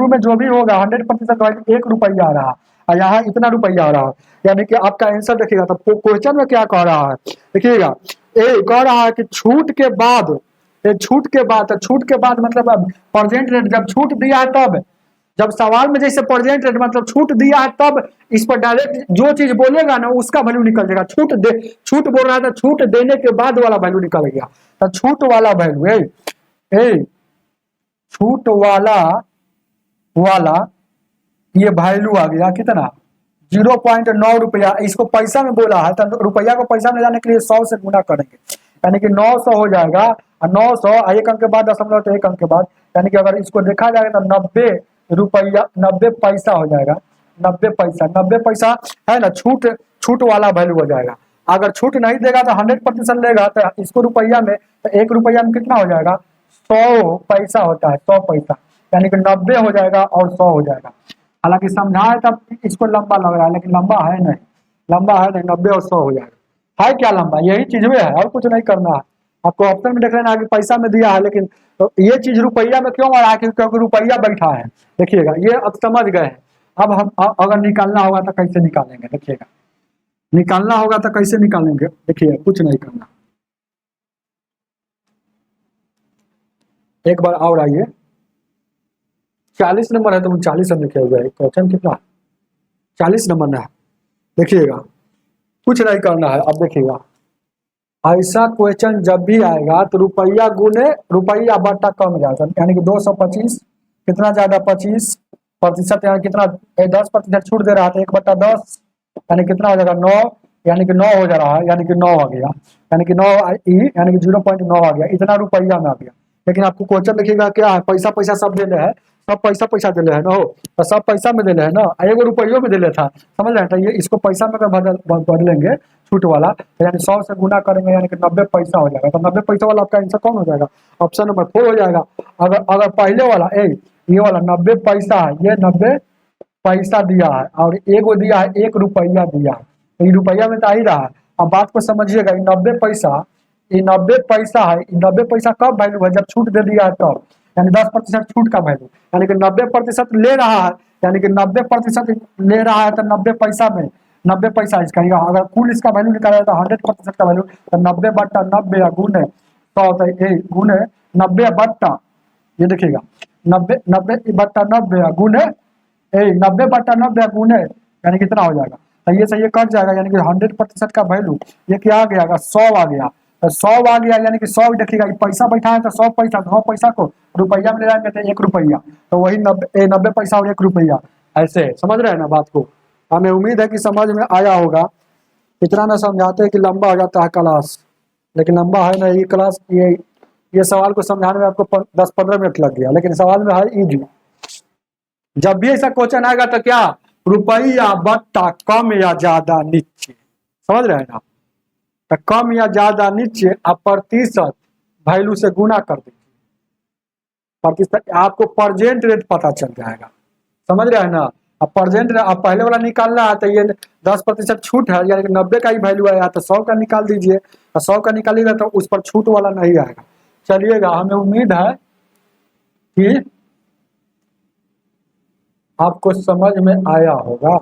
में जो भी होगा 100% वैल्यू 1 रुपया आ रहा, और यहाँ इतना रुपया आ रहा है, यानी कि आपका आंसर देखिएगा। तो क्वेश्चन में क्या कह रहा है, देखिएगा कह रहा है कि छूट के बाद, छूट के बाद, छूट के बाद मतलब अब प्रेजेंट रेट जब छूट दिया है तब, जब सवाल में जैसे प्रेजेंट रेट मतलब छूट दिया है तब, इस पर डायरेक्ट जो चीज बोलेगा ना उसका वैल्यू निकल जाएगा। छूट बोल रहा था, छूट देने के बाद वाला वैल्यू निकल गया, तो छूट वाला वैल्यू, छूट वाला ये वैल्यू आ गया कितना, 0.9 रुपया। इसको पैसा में बोला है तो रुपया को पैसा में जाने के लिए 100 से गुना करेंगे, यानी कि 900 हो जाएगा, और 900 एक अंक के बाद दशमलव, तो एक अंक के बाद, यानी कि अगर इसको देखा जाएगा तो 90 रुपया 90 पैसा हो जाएगा, 90 पैसा, 90 पैसा है ना, छूट वाला वैल्यू हो जाएगा। अगर छूट नहीं देगा तो 100% लेगा, तो इसको रुपया में, तो 1 रुपया में कितना हो जाएगा, 100 पैसा होता है, 100 पैसा, यानी कि 90 हो जाएगा और 100 हो जाएगा। हालांकि समझा है तब इसको लंबा लग रहा है, लेकिन लंबा है नहीं, लंबा है नहीं, 90 और 100 हो जाएगा। है क्या लंबा, यही चीज में है और कुछ नहीं करना है। आपको ऑप्शन में देख लेना है कि पैसा में दिया है, लेकिन तो ये चीज रुपया में क्यों आ रहा है, क्योंकि रुपया बैठा है। देखिएगा ये अब समझ गए हैं। अब हम अगर निकालना होगा तो कैसे निकालेंगे, देखिएगा निकालना होगा तो कैसे निकालेंगे, देखिए कुछ नहीं करना। एक बार और आइए, 40 नंबर है तो 39 में लिखे हुए है, क्वेश्चन कितना 40 नंबर में है। देखिएगा कुछ नहीं करना है। अब देखिएगा ऐसा क्वेश्चन जब भी आएगा तो रुपया गुने रुपया बट्टा कम जाएगा, यानी कि 225 कितना ज्यादा 25%, यानी कितना 10% छूट दे रहा था, 1/10 यानी कितना हो जाएगा 9, यानी कि 9 हो जा रहा है, यानी कि 9 आ गया, यानी कि 9 यानी कि 0.9 आ गया, इतना रुपया में आ गया। लेकिन आपको क्वेश्चन देखिएगा क्या है, पैसा पैसा सब दे रहे हैं, सब पैसा दे रहे हैं ना, हो तो सब पैसा में दे रहे हैं ना, एगो रुपयों में दे रहे था, समझ रहे हैं। तो ये इसको पैसा में बदलेंगे छूट वाला, तो यानी 100 से गुना करेंगे, यानी कि 90 पैसा हो जाएगा। तो 90 पैसा वाला आपका आंसर कौन हो जाएगा, ऑप्शन नंबर 4 हो जाएगा। अगर पहले वाला ये वाला 90 पैसा है, ये 90 पैसा दिया है, और एगो दिया है 1 रुपया दिया है, तो ये रुपया में तो आ ही रहा है। अब बात को समझिएगा, ये 90 पैसा, ये 90 पैसा है, 90 पैसा कब वैल्यू है, जब छूट दे दिया है तब, यानी 10% छूट का वैल्यू, यानी कि 90% ले रहा है, यानी कि 90% ले रहा है तो 90 पैसा में 90 पैसा इसका, अगर कुल इसका वैल्यू निकाला जाए तो 100% का वैल्यू, तो 90/90 या गुने 100 गुने 90/, ये देखिएगा 90/90 या गुने 90/90 गुने, यानी कितना हो जाएगा, तो ये सही कट जाएगा, यानी कि 100% का वैल्यू ये क्या आ गया, 100 आ गया, तो 100 आ गया, यानी कि 100 देखिएगा पैसा बैठा है तो 100 पैसा, 100 पैसा को रुपया में ले जाएंगे तो 1 रुपया, तो वही 90 पैसा और 1 रुपया, ऐसे समझ रहे हैं ना बात को। हमें उम्मीद है कि समझ में आया होगा। इतना ना समझाते हैं कि लंबा हो जाता है क्लास, लेकिन लंबा है ना ये क्लास, ये सवाल को समझाने में आपको 10-15 मिनट लग गया, लेकिन सवाल में है इजी। जब भी ऐसा क्वेश्चन आएगा तो क्या, रुपया बट्टा कम या ज्यादा नीचे, समझ रहे हैं ना, तो कम या ज्यादा नीचे आप प्रतिशत वैल्यू से गुना कर दीजिए, प्रतिशत आपको प्रेजेंट रेट पता चल जाएगा, समझ रहे हैं ना। अब प्रेजेंट आप पहले वाला निकालना है तो ये 10% छूट है, यानी कि 90 का ही वैल्यू आया तो 100 का निकाल दीजिए, तो 100 का निकालिएगा तो उस पर छूट वाला नहीं आएगा। चलिएगा, हमें उम्मीद है कि आपको समझ में आया होगा।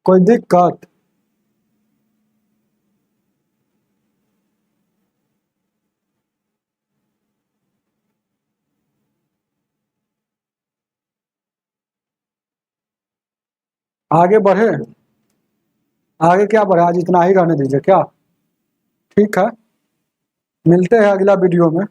कोई दिक्कत? आगे बढ़े? आगे क्या बढ़े, आज इतना ही रहने दीजिए क्या, ठीक है, मिलते हैं अगला वीडियो में।